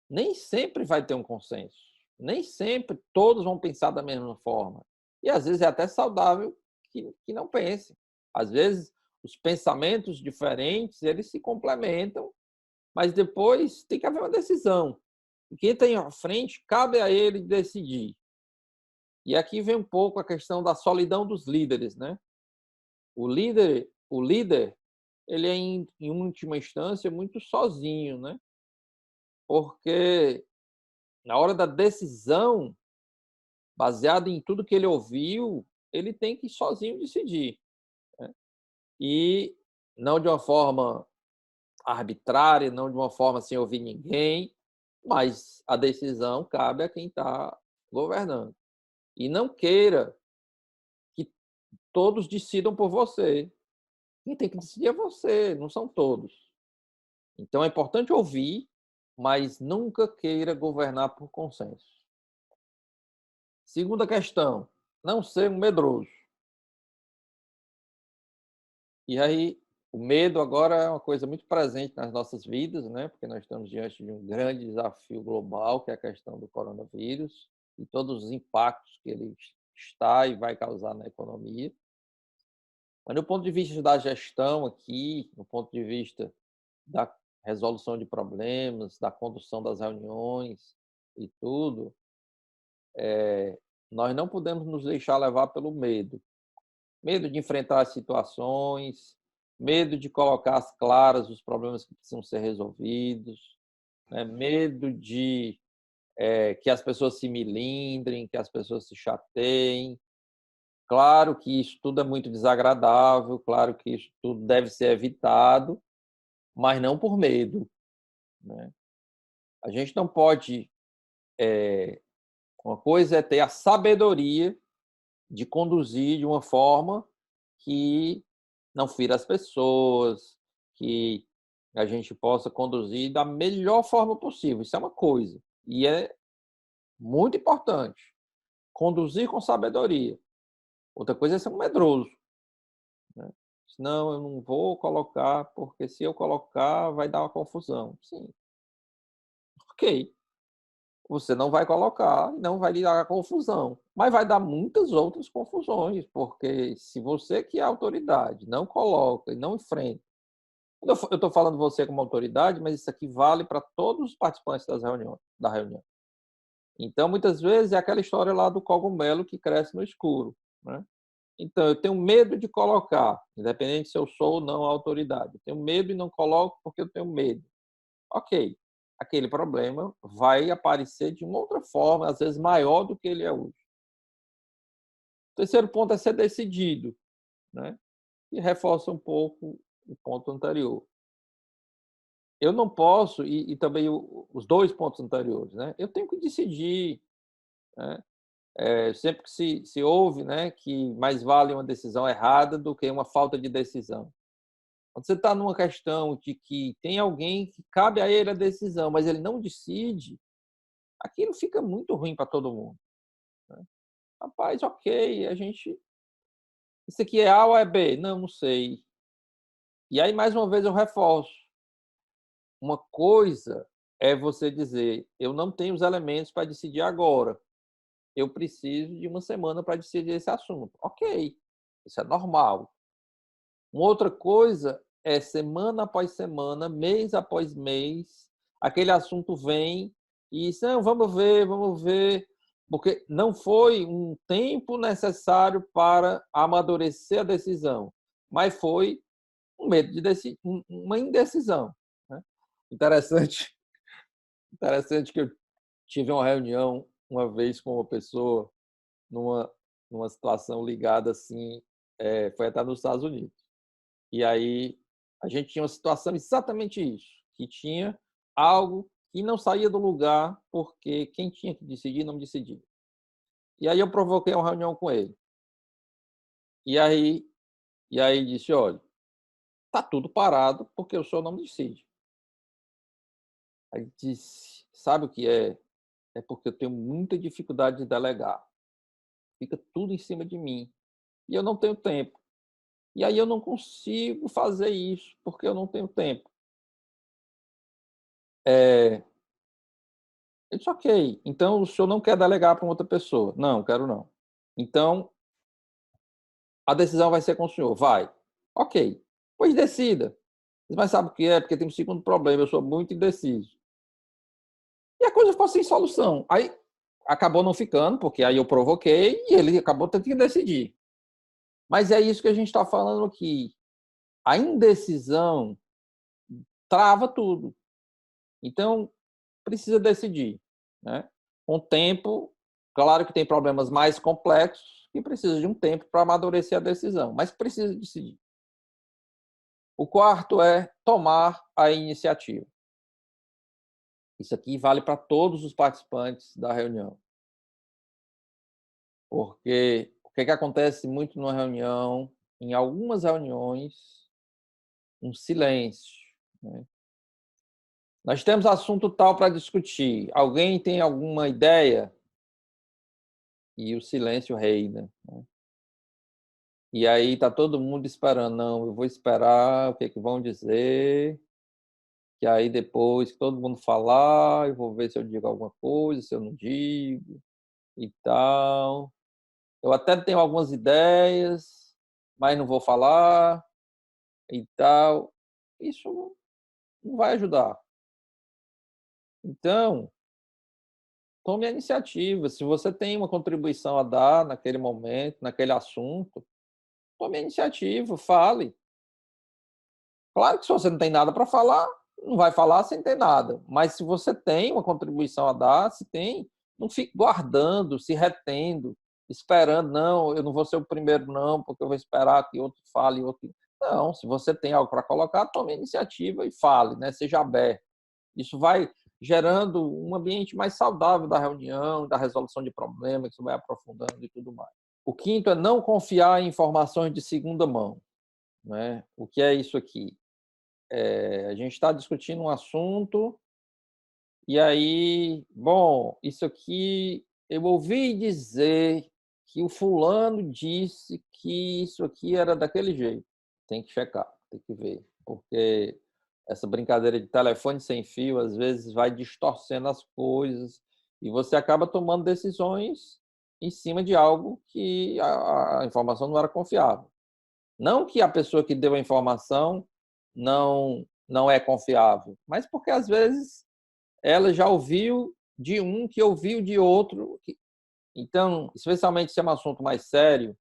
Nem sempre vai ter um consenso. Nem sempre todos vão pensar da mesma forma. E às vezes é até saudável que não pensem. Às vezes os pensamentos diferentes, eles se complementam, mas depois tem que haver uma decisão. E quem tem à frente, cabe a ele decidir. E aqui vem um pouco a questão da solidão dos líderes, né? O líder, ele é em última instância muito sozinho, né? Porque na hora da decisão, baseado em tudo que ele ouviu, ele tem que sozinho decidir, né? E não de uma forma arbitrária, não de uma forma sem ouvir ninguém, mas a decisão cabe a quem está governando. E não queira que todos decidam por você. Quem tem que decidir é você, não são todos. Então é importante ouvir, mas nunca queira governar por consenso. Segunda questão, não ser um medroso. E aí, o medo agora é uma coisa muito presente nas nossas vidas, né? Porque nós estamos diante de um grande desafio global, que é a questão do coronavírus, e todos os impactos que ele está e vai causar na economia. Mas do ponto de vista da gestão aqui, do ponto de vista da resolução de problemas, da condução das reuniões e tudo, nós não podemos nos deixar levar pelo medo. Medo de enfrentar as situações, medo de colocar às claras os problemas que precisam ser resolvidos, né? Medo de que as pessoas se milindrem, que as pessoas se chateiem. Claro que isso tudo é muito desagradável, claro que isso tudo deve ser evitado, mas não por medo, né? A gente não pode. Uma coisa é ter a sabedoria de conduzir de uma forma que não fira as pessoas, que a gente possa conduzir da melhor forma possível. Isso é uma coisa. E é muito importante. Conduzir com sabedoria. Outra coisa é ser um medroso, né? Não, eu não vou colocar, porque se eu colocar vai dar uma confusão. Sim, ok. Você não vai colocar e não vai lhe dar confusão, mas vai dar muitas outras confusões, porque se você que é autoridade não coloca e não enfrenta, eu estou falando você como autoridade, mas isso aqui vale para todos os participantes da reunião. Então, muitas vezes é aquela história lá do cogumelo que cresce no escuro, né? Então, eu tenho medo de colocar, independente se eu sou ou não a autoridade. Eu tenho medo e não coloco porque eu tenho medo. Ok, aquele problema vai aparecer de uma outra forma, às vezes maior do que ele é hoje. O terceiro ponto é ser decidido, né? E reforça um pouco o ponto anterior. Eu não posso, e também os dois pontos anteriores, né? Eu tenho que decidir, né? Sempre que se ouve, né, que mais vale uma decisão errada do que uma falta de decisão. Quando você está numa questão de que tem alguém que cabe a ele a decisão, mas ele não decide, aquilo fica muito ruim para todo mundo. Né? Rapaz, ok, a gente. Isso aqui é A ou é B? Não, não sei. E aí, mais uma vez, eu reforço. Uma coisa é você dizer, eu não tenho os elementos para decidir agora. Eu preciso de uma semana para decidir esse assunto. Ok, isso é normal. Uma outra coisa é semana após semana, mês após mês, aquele assunto vem e diz, não, vamos ver, porque não foi um tempo necessário para amadurecer a decisão, mas foi um medo de uma indecisão. Né? Interessante, interessante que eu tive uma reunião uma vez com uma pessoa numa situação ligada assim, foi até nos Estados Unidos. E aí a gente tinha uma situação exatamente isso, que tinha algo que não saía do lugar porque quem tinha que decidir não decidia. E aí eu provoquei uma reunião com ele. E aí disse, olha, tá tudo parado porque o senhor não decide. Aí disse, sabe o que é? É porque eu tenho muita dificuldade de delegar. Fica tudo em cima de mim. E eu não tenho tempo. E aí eu não consigo fazer isso porque eu não tenho tempo. Eu disse, ok, então o senhor não quer delegar para outra pessoa? Não, quero não. Então, a decisão vai ser com o senhor. Vai. Ok. Pois decida. Mas sabe o que é? Porque tem um segundo problema, eu sou muito indeciso. E a coisa ficou sem solução. Aí acabou não ficando, porque aí eu provoquei e ele acabou tendo que decidir. Mas é isso que a gente está falando aqui. A indecisão trava tudo. Então, precisa decidir. Né? Com o tempo, claro que tem problemas mais complexos que precisa de um tempo para amadurecer a decisão, mas precisa decidir. O quarto é tomar a iniciativa. Isso aqui vale para todos os participantes da reunião. Porque o que acontece muito numa reunião, em algumas reuniões, um silêncio. Né? Nós temos assunto tal para discutir. Alguém tem alguma ideia? E o silêncio reina. Né? E aí está todo mundo esperando. Não, eu vou esperar o que vão dizer. Que aí depois que todo mundo falar, eu vou ver se eu digo alguma coisa, se eu não digo e tal. Eu até tenho algumas ideias, mas não vou falar e tal. Isso não vai ajudar. Então, tome a iniciativa. Se você tem uma contribuição a dar naquele momento, naquele assunto, tome a iniciativa, fale. Claro que se você não tem nada para falar, não vai falar sem ter nada. Mas se você tem uma contribuição a dar, se tem, não fique guardando, se retendo, esperando, não, eu não vou ser o primeiro não, porque eu vou esperar que outro fale, outro. Não, se você tem algo para colocar, tome a iniciativa e fale, né? Seja aberto. Isso vai gerando um ambiente mais saudável da reunião, da resolução de problemas, que vai aprofundando e tudo mais. O quinto é não confiar em informações de segunda mão. Né? O que é isso aqui? A gente está discutindo um assunto e aí, bom, isso aqui eu ouvi dizer que o fulano disse que isso aqui era daquele jeito. Tem que checar, tem que ver, porque essa brincadeira de telefone sem fio às vezes vai distorcendo as coisas e você acaba tomando decisões em cima de algo que a informação não era confiável. Não que a pessoa que deu a informação não é confiável, mas porque às vezes ela já ouviu de um que ouviu de outro. Então, especialmente se é um assunto mais sério,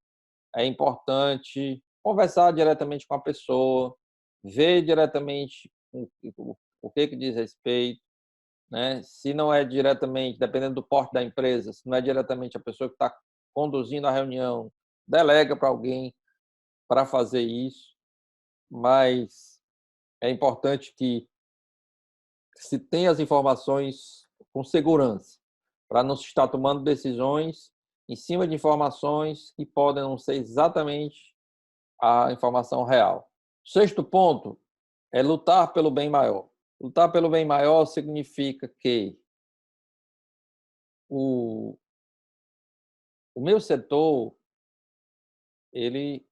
é importante conversar diretamente com a pessoa, ver diretamente o que diz respeito, né? Se não é diretamente, dependendo do porte da empresa, se não é diretamente a pessoa que está conduzindo a reunião, delega para alguém para fazer isso, mas é importante que se tenha as informações com segurança, para não se estar tomando decisões em cima de informações que podem não ser exatamente a informação real. Sexto ponto é lutar pelo bem maior. Lutar pelo bem maior significa que o, o meu setor ele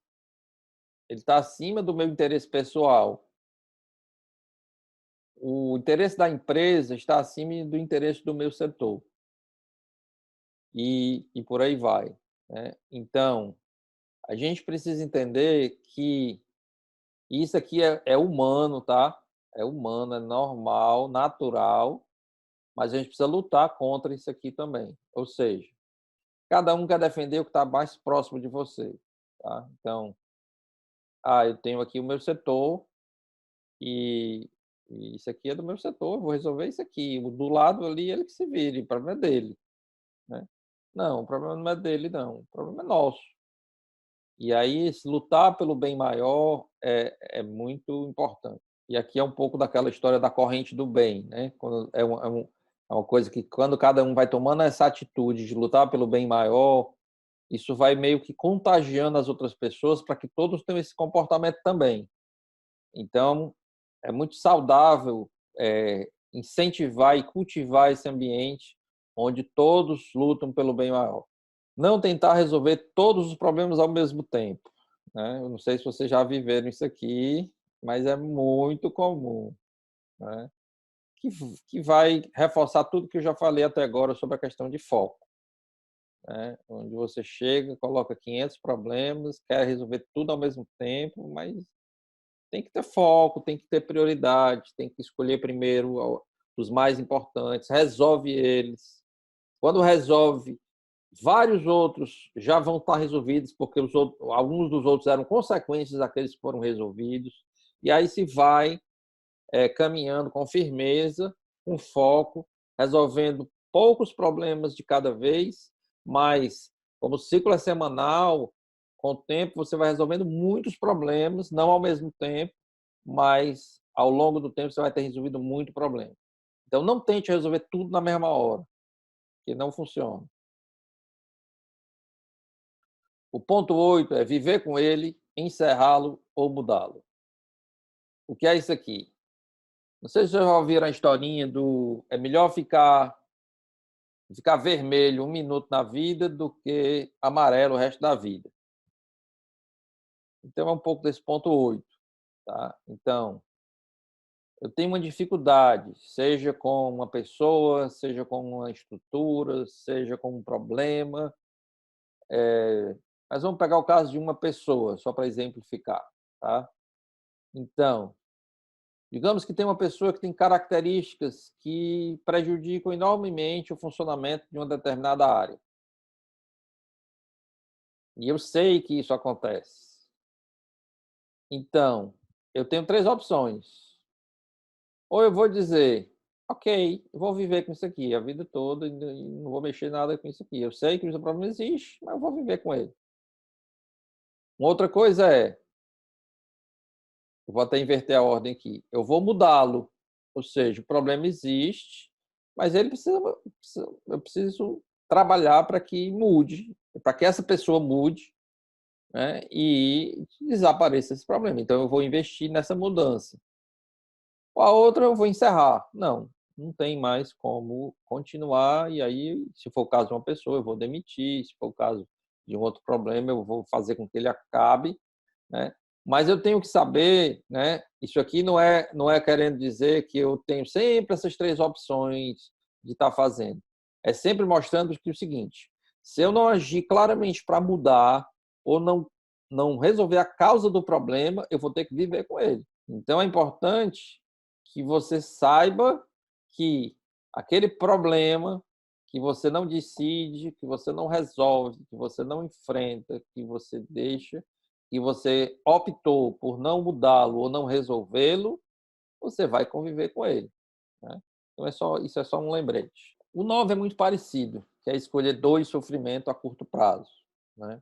está acima do meu interesse pessoal. O interesse da empresa está acima do interesse do meu setor. E por aí vai, né? Então, a gente precisa entender que isso aqui é humano, tá? É humano, é normal, natural, mas a gente precisa lutar contra isso aqui também. Ou seja, cada um quer defender o que está mais próximo de você, tá? Então, eu tenho aqui o meu setor e isso aqui é do meu setor, eu vou resolver isso aqui. O do lado ali, ele que se vire, o problema é dele, né? Não, o problema não é dele não, o problema é nosso. E aí, lutar pelo bem maior é muito importante. E aqui é um pouco daquela história da corrente do bem, né? Quando é uma coisa que, quando cada um vai tomando essa atitude de lutar pelo bem maior, isso vai meio que contagiando as outras pessoas para que todos tenham esse comportamento também. Então, é muito saudável incentivar e cultivar esse ambiente onde todos lutam pelo bem maior. Não tentar resolver todos os problemas ao mesmo tempo, né? Eu não sei se vocês já viveram isso aqui, mas é muito comum, né? Que, que vai reforçar tudo que eu já falei até agora sobre a questão de foco, né? Onde você chega, coloca 500 problemas, quer resolver tudo ao mesmo tempo, mas tem que ter foco, tem que ter prioridade, tem que escolher primeiro os mais importantes, resolve eles. Quando resolve, vários outros já vão estar resolvidos, porque alguns dos outros eram consequências daqueles que foram resolvidos. E aí se vai caminhando com firmeza, com foco, resolvendo poucos problemas de cada vez, mas como o ciclo é semanal, com o tempo você vai resolvendo muitos problemas, não ao mesmo tempo, mas ao longo do tempo você vai ter resolvido muito problema. Então não tente resolver tudo na mesma hora, que não funciona. O ponto 8 é viver com ele, encerrá-lo ou mudá-lo. O que é isso aqui? Não sei se vocês já ouviram a historinha do é melhor ficar vermelho 1 minuto na vida do que amarelo o resto da vida. Então é um pouco desse ponto 8, tá? Então, eu tenho uma dificuldade, seja com uma pessoa, seja com uma estrutura, seja com um problema, mas vamos pegar o caso de uma pessoa, só para exemplificar, tá? Então, digamos que tem uma pessoa que tem características que prejudicam enormemente o funcionamento de uma determinada área. E eu sei que isso acontece. Então, eu tenho 3 opções. Ou eu vou dizer: "Ok, eu vou viver com isso aqui a vida toda e não vou mexer nada com isso aqui. Eu sei que o problema existe, mas eu vou viver com ele". Uma outra coisa eu vou até inverter a ordem aqui, eu vou mudá-lo. Ou seja, o problema existe, mas eu preciso trabalhar para que mude, para que essa pessoa mude, né, e desapareça esse problema. Então eu vou investir nessa mudança. Ou a outra eu vou encerrar. Não tem mais como continuar, e aí, se for o caso de uma pessoa, eu vou demitir, se for o caso de um outro problema, eu vou fazer com que ele acabe, né. Mas eu tenho que saber, né, isso aqui não é querendo dizer que eu tenho sempre essas 3 opções de estar fazendo. É sempre mostrando que o seguinte: se eu não agir claramente para mudar ou não resolver a causa do problema, eu vou ter que viver com ele. Então é importante que você saiba que aquele problema que você não decide, que você não resolve, que você não enfrenta, que você deixa, que você optou por não mudá-lo ou não resolvê-lo, você vai conviver com ele, né? Então isso é só um lembrete. O 9 é muito parecido, que é escolher dor e sofrimento a curto prazo, né?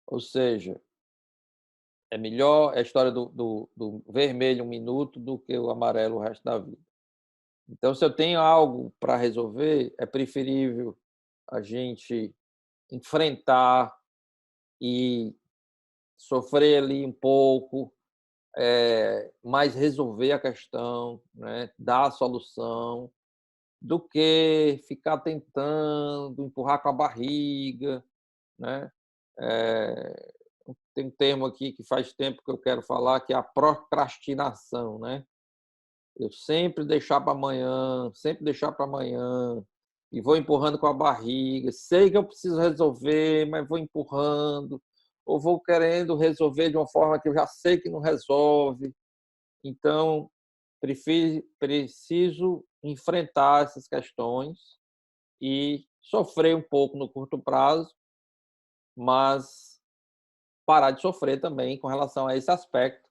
Ou seja, é melhor a história do vermelho 1 minuto do que o amarelo o resto da vida. Então, se eu tenho algo para resolver, é preferível a gente enfrentar e sofrer ali um pouco, mais resolver a questão, né, dar a solução, do que ficar tentando empurrar com a barriga, né? Eh, Tem um termo aqui que faz tempo que eu quero falar, que é a procrastinação, né? Eu sempre deixar para amanhã, sempre deixar para amanhã, e vou empurrando com a barriga. Sei que eu preciso resolver, mas vou empurrando, ou vou querendo resolver de uma forma que eu já sei que não resolve. Então, preciso enfrentar essas questões e sofrer um pouco no curto prazo, mas parar de sofrer também com relação a esse aspecto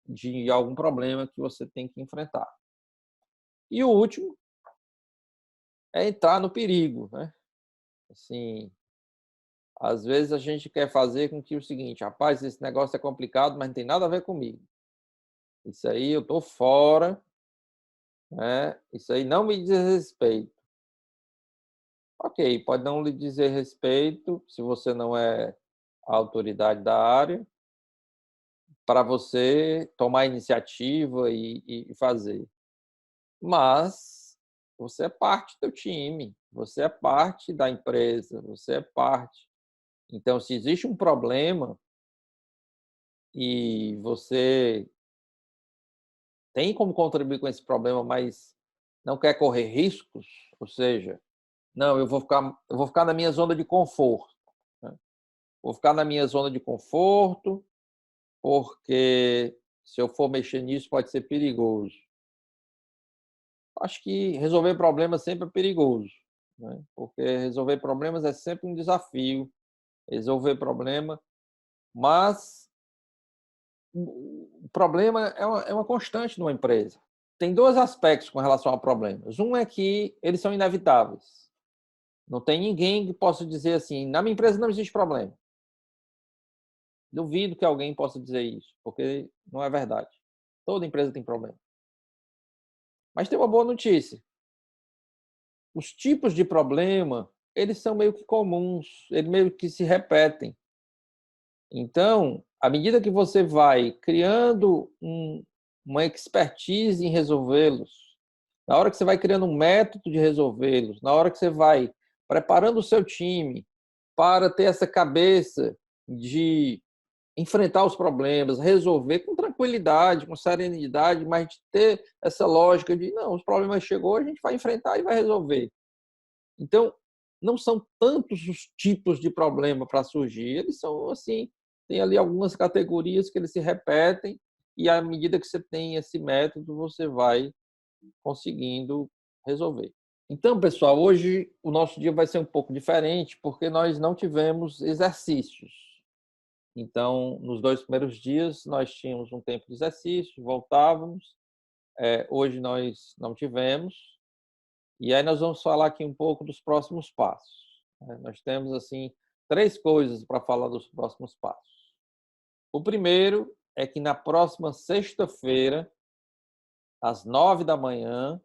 de algum problema que você tem que enfrentar. E o último é entrar no perigo, né? Assim, às vezes a gente quer fazer com que o seguinte: rapaz, esse negócio é complicado, mas não tem nada a ver comigo. Isso aí eu tô fora, né? Isso aí não me diz respeito. Ok, pode não lhe dizer respeito se você não é a autoridade da área, para você tomar a iniciativa e fazer. Mas você é parte do time, você é parte da empresa, você é parte. Então, se existe um problema e você tem como contribuir com esse problema, mas não quer correr riscos, ou seja, não, eu vou ficar na minha zona de conforto, né? Vou ficar na minha zona de conforto, porque se eu for mexer nisso pode ser perigoso. Acho que resolver problemas sempre é perigoso, né? Porque resolver problemas é sempre um desafio, resolver problema, mas o problema é uma constante numa empresa. Tem dois aspectos com relação a problemas. Um é que eles são inevitáveis. Não tem ninguém que possa dizer assim: na minha empresa não existe problema. Duvido que alguém possa dizer isso, porque não é verdade. Toda empresa tem problema. Mas tem uma boa notícia: os tipos de problema, eles são meio que comuns, eles meio que se repetem. Então, à medida que você vai criando uma expertise em resolvê-los, na hora que você vai criando um método de resolvê-los, na hora que você vai preparando o seu time para ter essa cabeça de enfrentar os problemas, resolver com tranquilidade, com serenidade, mas de ter essa lógica de não, os problemas chegou, a gente vai enfrentar e vai resolver. Então, não são tantos os tipos de problema para surgir, eles são assim, tem ali algumas categorias que eles se repetem e à medida que você tem esse método, você vai conseguindo resolver. Então, pessoal, hoje o nosso dia vai ser um pouco diferente porque nós não tivemos exercícios. Então, nos 2 primeiros dias, nós tínhamos um tempo de exercício, voltávamos. Hoje nós não tivemos. E aí nós vamos falar aqui um pouco dos próximos passos, né? Nós temos, assim, 3 coisas para falar dos próximos passos. O primeiro é que na próxima sexta-feira, às 9 da manhã,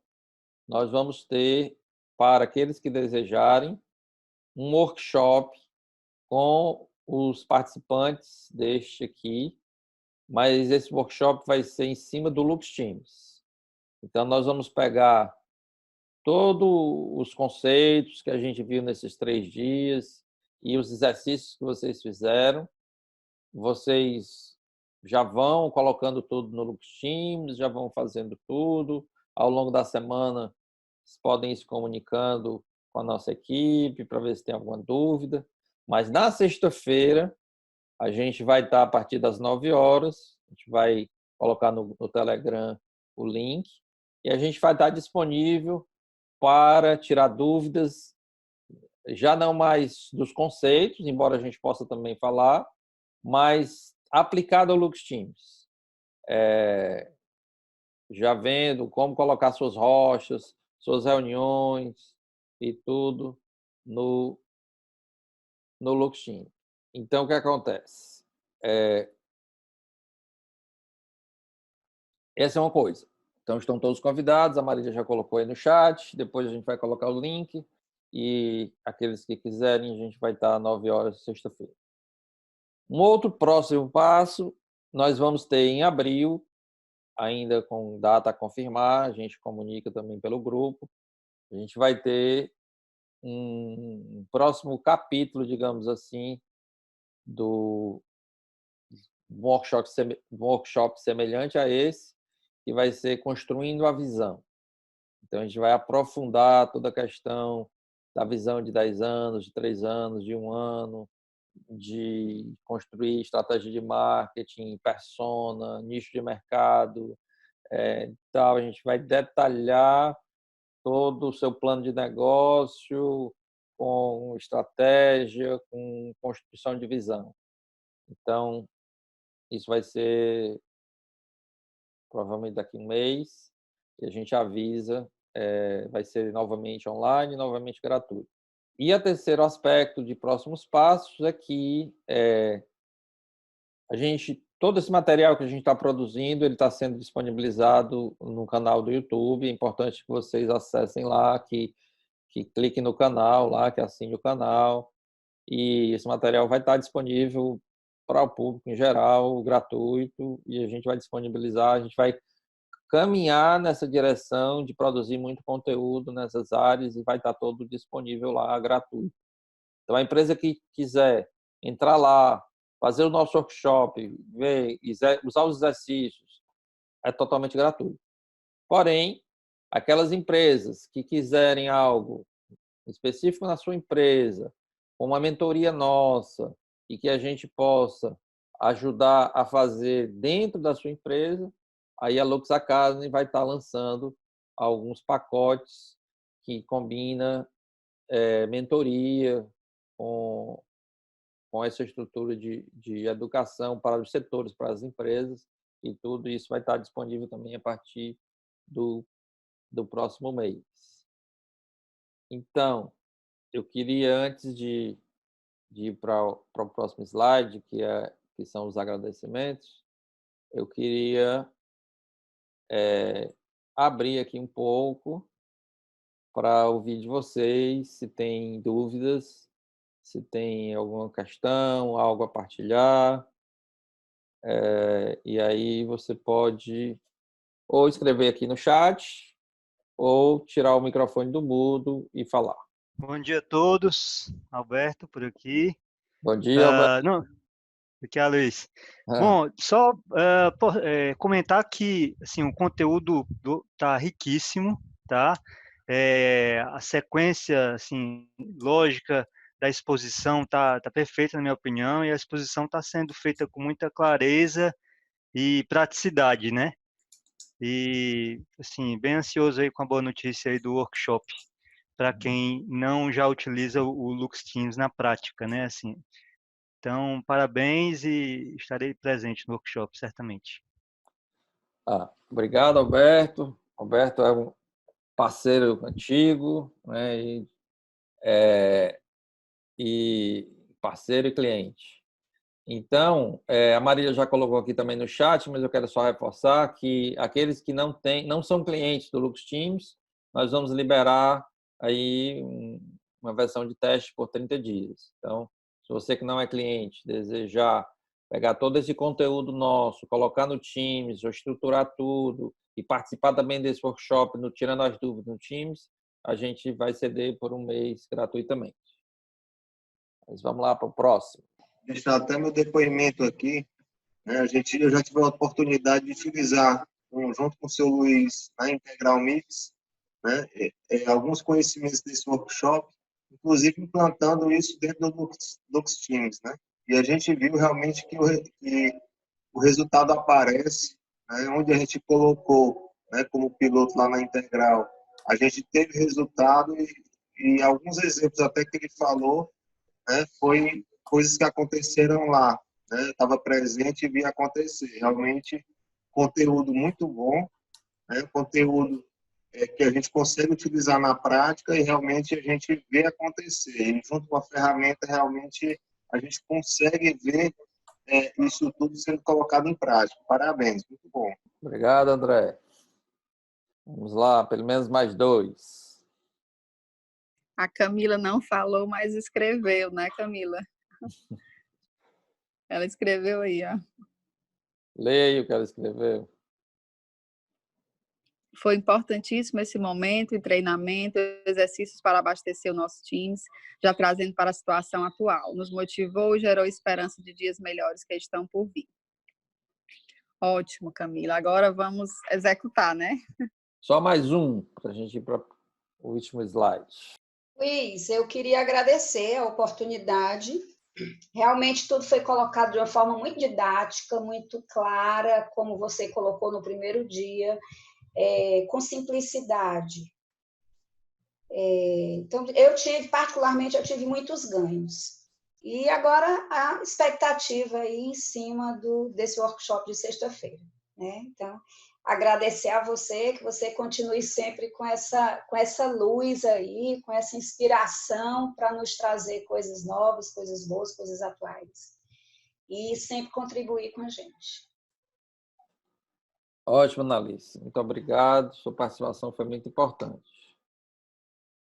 nós vamos ter, para aqueles que desejarem, um workshop com os participantes deste aqui, mas esse workshop vai ser em cima do Lux Teams. Então nós vamos pegar todos os conceitos que a gente viu nesses 3 dias e os exercícios que vocês fizeram, vocês já vão colocando tudo no Lux Teams, já vão fazendo tudo. Ao longo da semana, vocês podem ir se comunicando com a nossa equipe para ver se tem alguma dúvida. Mas na sexta-feira, a gente vai estar a partir das 9 horas, a gente vai colocar no Telegram o link, e a gente vai estar disponível para tirar dúvidas, já não mais dos conceitos, embora a gente possa também falar, mas aplicado ao Lux Teams. Já vendo como colocar suas rochas, suas reuniões e tudo no, no Lux Teams. Então, o que acontece? Essa é uma coisa. Então, estão todos convidados, a Marília já colocou aí no chat, depois a gente vai colocar o link, e aqueles que quiserem, a gente vai estar às 9 horas, sexta-feira. Um outro próximo passo Nós vamos ter em abril, ainda com data a confirmar, a gente comunica também pelo grupo, a gente vai ter um próximo capítulo, digamos assim, do workshop semelhante a esse, que vai ser Construindo a Visão. Então, a gente vai aprofundar toda a questão da visão de 10 anos, de 3 anos, de 1 ano, de construir estratégia de marketing, persona, nicho de mercado, tal. A gente vai detalhar todo o seu plano de negócio, com estratégia, com construção de visão. Então, isso vai ser provavelmente daqui a um mês, e a gente avisa, vai ser novamente online, novamente gratuito. E o terceiro aspecto de próximos passos é que todo esse material que a gente está produzindo, ele está sendo disponibilizado no canal do YouTube. É importante que vocês acessem lá, que cliquem no canal lá, que assine o canal. E esse material vai estar disponível para o público em geral, gratuito, e a gente vai disponibilizar, a gente vai caminhar nessa direção de produzir muito conteúdo nessas áreas e vai estar todo disponível lá, gratuito. Então, a empresa que quiser entrar lá, fazer o nosso workshop, ver, usar os exercícios, é totalmente gratuito. Porém, aquelas empresas que quiserem algo específico na sua empresa, com uma mentoria nossa, e que a gente possa ajudar a fazer dentro da sua empresa, aí a Lux Academy vai estar lançando alguns pacotes que combina mentoria com, com essa estrutura de educação para os setores, para as empresas, e tudo isso vai estar disponível também a partir do próximo mês. Então, eu queria, antes de ir para o próximo slide, que são os agradecimentos, eu queria abrir aqui um pouco para ouvir de vocês, se tem dúvidas, se tem alguma questão, algo a partilhar. E aí você pode ou escrever aqui no chat, ou tirar o microfone do mudo e falar. Bom dia a todos, Alberto por aqui. Bom dia, Alberto. Não, aqui é a Luiz. Ah, Bom, só comentar que assim, o conteúdo tá riquíssimo, tá? A sequência assim, lógica da exposição tá perfeita, na minha opinião, e a exposição está sendo feita com muita clareza e praticidade, né? E, assim, bem ansioso aí com a boa notícia aí do workshop, para quem não já utiliza o Lux Teams na prática, né? Assim, então, parabéns e estarei presente no workshop, certamente. obrigado, Alberto. Alberto é um parceiro antigo, né? E parceiro e cliente. Então, a Marília já colocou aqui também no chat, mas eu quero só reforçar que aqueles que não são clientes do Lux Teams, nós vamos liberar aí uma versão de teste por 30 dias. Então, se você que não é cliente desejar pegar todo esse conteúdo nosso, colocar no Teams, ou estruturar tudo e participar também desse workshop, tirando as dúvidas no Teams, a gente vai ceder por um mês gratuitamente. Mas vamos lá para o próximo. Deixar até meu depoimento aqui, né? Eu já tive a oportunidade de utilizar, junto com o seu Luiz, na Integral Mix, né? Alguns conhecimentos desse workshop, inclusive implantando isso dentro do Lux Teams, né? E a gente viu realmente que o resultado aparece, né? Onde a gente colocou, né, como piloto lá na Integral, a gente teve resultado e alguns exemplos até que ele falou, né, foi coisas que aconteceram lá, né? Estava presente e vi acontecer. Realmente, conteúdo muito bom, né? Conteúdo que a gente consegue utilizar na prática e realmente a gente vê acontecer. E junto com a ferramenta, realmente a gente consegue ver isso tudo sendo colocado em prática. Parabéns, muito bom. Obrigado, André. Vamos lá, pelo menos mais 2. A Camila não falou, mas escreveu, né, Camila? Ela escreveu aí, ó. Leia o que ela escreveu. Foi importantíssimo esse momento e treinamento, exercícios para abastecer o nosso times, já trazendo para a situação atual. Nos motivou e gerou esperança de dias melhores que estão por vir. Ótimo, Camila. Agora vamos executar, né? Só mais um, para a gente ir para o último slide. Luiz, eu queria agradecer a oportunidade. Realmente tudo foi colocado de uma forma muito didática, muito clara, como você colocou no primeiro dia, com simplicidade. Então, particularmente, eu tive muitos ganhos. E agora a expectativa aí em cima desse workshop de sexta-feira, né? Então, agradecer a você, que você continue sempre com essa luz aí, com essa inspiração para nos trazer coisas novas, coisas boas, coisas atuais. E sempre contribuir com a gente. Ótimo, Analice. Muito obrigado. Sua participação foi muito importante.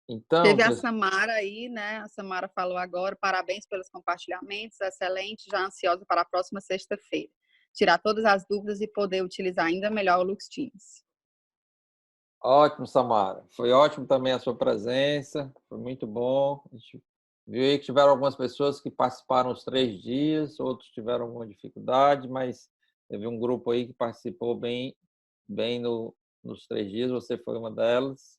Então, teve a Samara aí, né? A Samara falou agora, parabéns pelos compartilhamentos, excelente, já ansiosa para a próxima sexta-feira. Tirar todas as dúvidas e poder utilizar ainda melhor o Lux Teams. Ótimo, Samara. Foi ótimo também a sua presença, foi muito bom. A gente viu aí que tiveram algumas pessoas que participaram os 3 dias, outros tiveram alguma dificuldade, mas teve um grupo aí que participou bem nos 3 dias, você foi uma delas,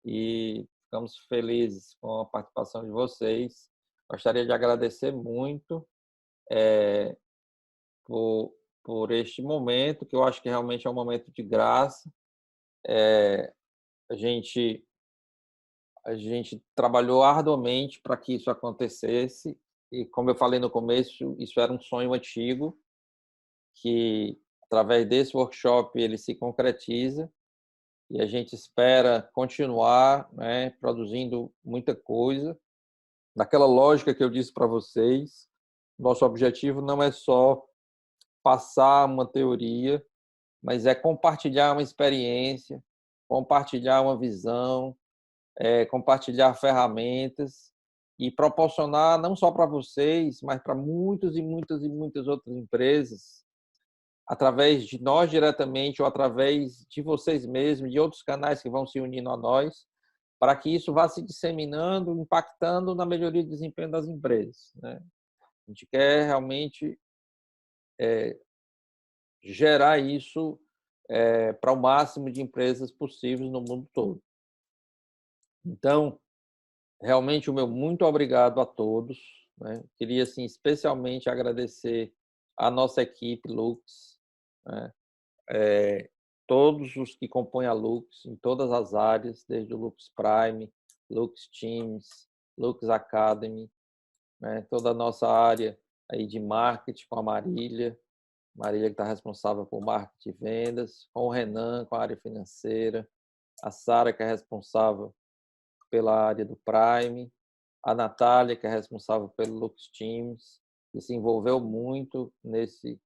e ficamos felizes com a participação de vocês. Gostaria de agradecer muito por este momento, que eu acho que realmente é um momento de graça. A gente trabalhou arduamente para que isso acontecesse e, como eu falei no começo, isso era um sonho antigo que, através desse workshop, ele se concretiza e a gente espera continuar, né, produzindo muita coisa. Naquela lógica que eu disse para vocês, nosso objetivo não é só passar uma teoria, mas é compartilhar uma experiência, compartilhar uma visão, compartilhar ferramentas e proporcionar não só para vocês, mas para muitas e muitas e muitas outras empresas, através de nós diretamente ou através de vocês mesmos, de outros canais que vão se unindo a nós, para que isso vá se disseminando, impactando na melhoria do desempenho das empresas, né? A gente quer realmente gerar isso para o máximo de empresas possíveis no mundo todo. Então, realmente, o meu muito obrigado a todos, né? Queria, assim, especialmente agradecer a nossa equipe Lux, né? Todos os que compõem a Lux, em todas as áreas, desde o Lux Prime, Lux Teams, Lux Academy, né? Toda a nossa área aí de marketing com a Marília que está responsável por marketing e vendas, com o Renan, com a área financeira, a Sara, que é responsável pela área do Prime, a Natália, que é responsável pelo Lux Teams, que se envolveu muito nesse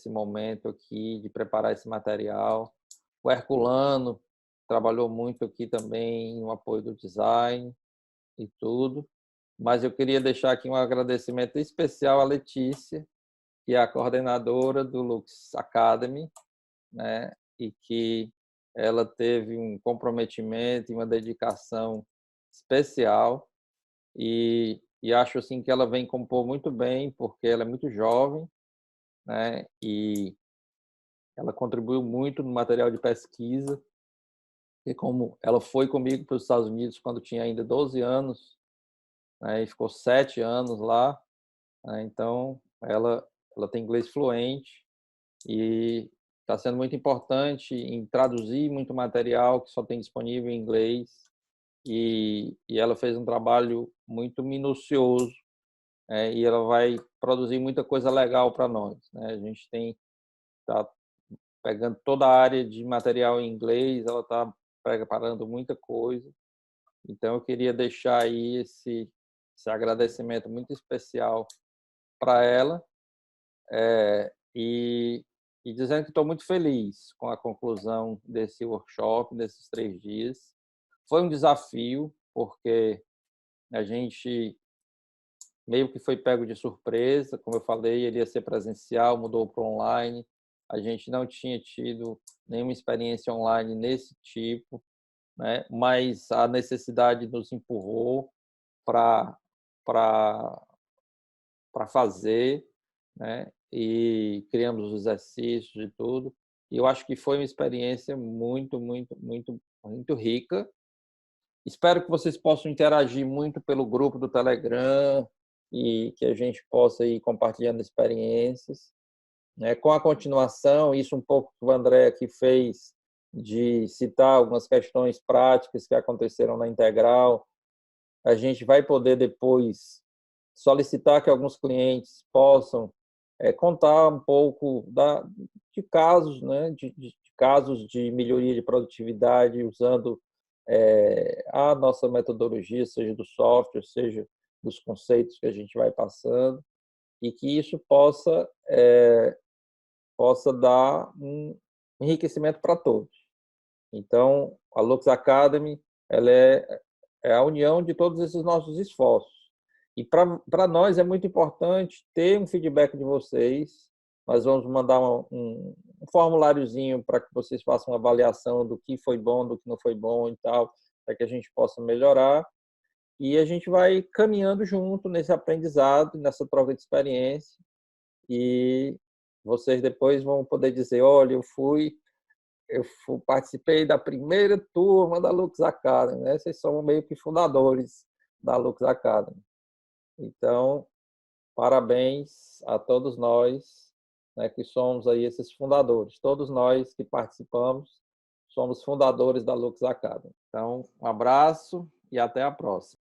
momento aqui de preparar esse material. O Herculano trabalhou muito aqui também no apoio do design e tudo. Mas eu queria deixar aqui um agradecimento especial à Letícia, que é a coordenadora do Lux Academy, né? E que ela teve um comprometimento e uma dedicação especial e acho assim que ela vem compor muito bem porque ela é muito jovem, né? E ela contribuiu muito no material de pesquisa e como ela foi comigo para os Estados Unidos quando tinha ainda 12 anos, né? E ficou 7 anos lá, né? Então ela tem inglês fluente e está sendo muito importante em traduzir muito material que só tem disponível em inglês e ela fez um trabalho muito minucioso, e ela vai produzir muita coisa legal para nós, né? A gente está pegando toda a área de material em inglês, ela está preparando muita coisa, então eu queria deixar aí esse agradecimento muito especial para ela, e dizendo que estou muito feliz com a conclusão desse workshop, desses 3 dias. Foi um desafio, porque a gente meio que foi pego de surpresa, como eu falei, ele ia ser presencial, mudou para online, a gente não tinha tido nenhuma experiência online nesse tipo, né? Mas a necessidade nos empurrou para fazer, né? E criamos os exercícios e tudo. E eu acho que foi uma experiência muito, muito, muito, muito rica. Espero que vocês possam interagir muito pelo grupo do Telegram e que a gente possa ir compartilhando experiências, né? Com a continuação, isso um pouco que o André aqui fez, de citar algumas questões práticas que aconteceram na Integral, a gente vai poder depois solicitar que alguns clientes possam contar um pouco de casos, né, de casos de melhoria de produtividade usando a nossa metodologia, seja do software, seja dos conceitos que a gente vai passando, e que isso possa dar um enriquecimento para todos. Então, a Lux Academy, ela é a união de todos esses nossos esforços. E para nós é muito importante ter um feedback de vocês. Nós vamos mandar um formuláriozinho para que vocês façam uma avaliação do que foi bom, do que não foi bom e tal, para que a gente possa melhorar. E a gente vai caminhando junto nesse aprendizado, nessa troca de experiência. E vocês depois vão poder dizer, olha, eu participei da primeira turma da Lux Academy, né? Vocês são meio que fundadores da Lux Academy. Então, parabéns a todos nós, né, que somos aí esses fundadores. Todos nós que participamos somos fundadores da Lux Academy. Então, um abraço e até a próxima.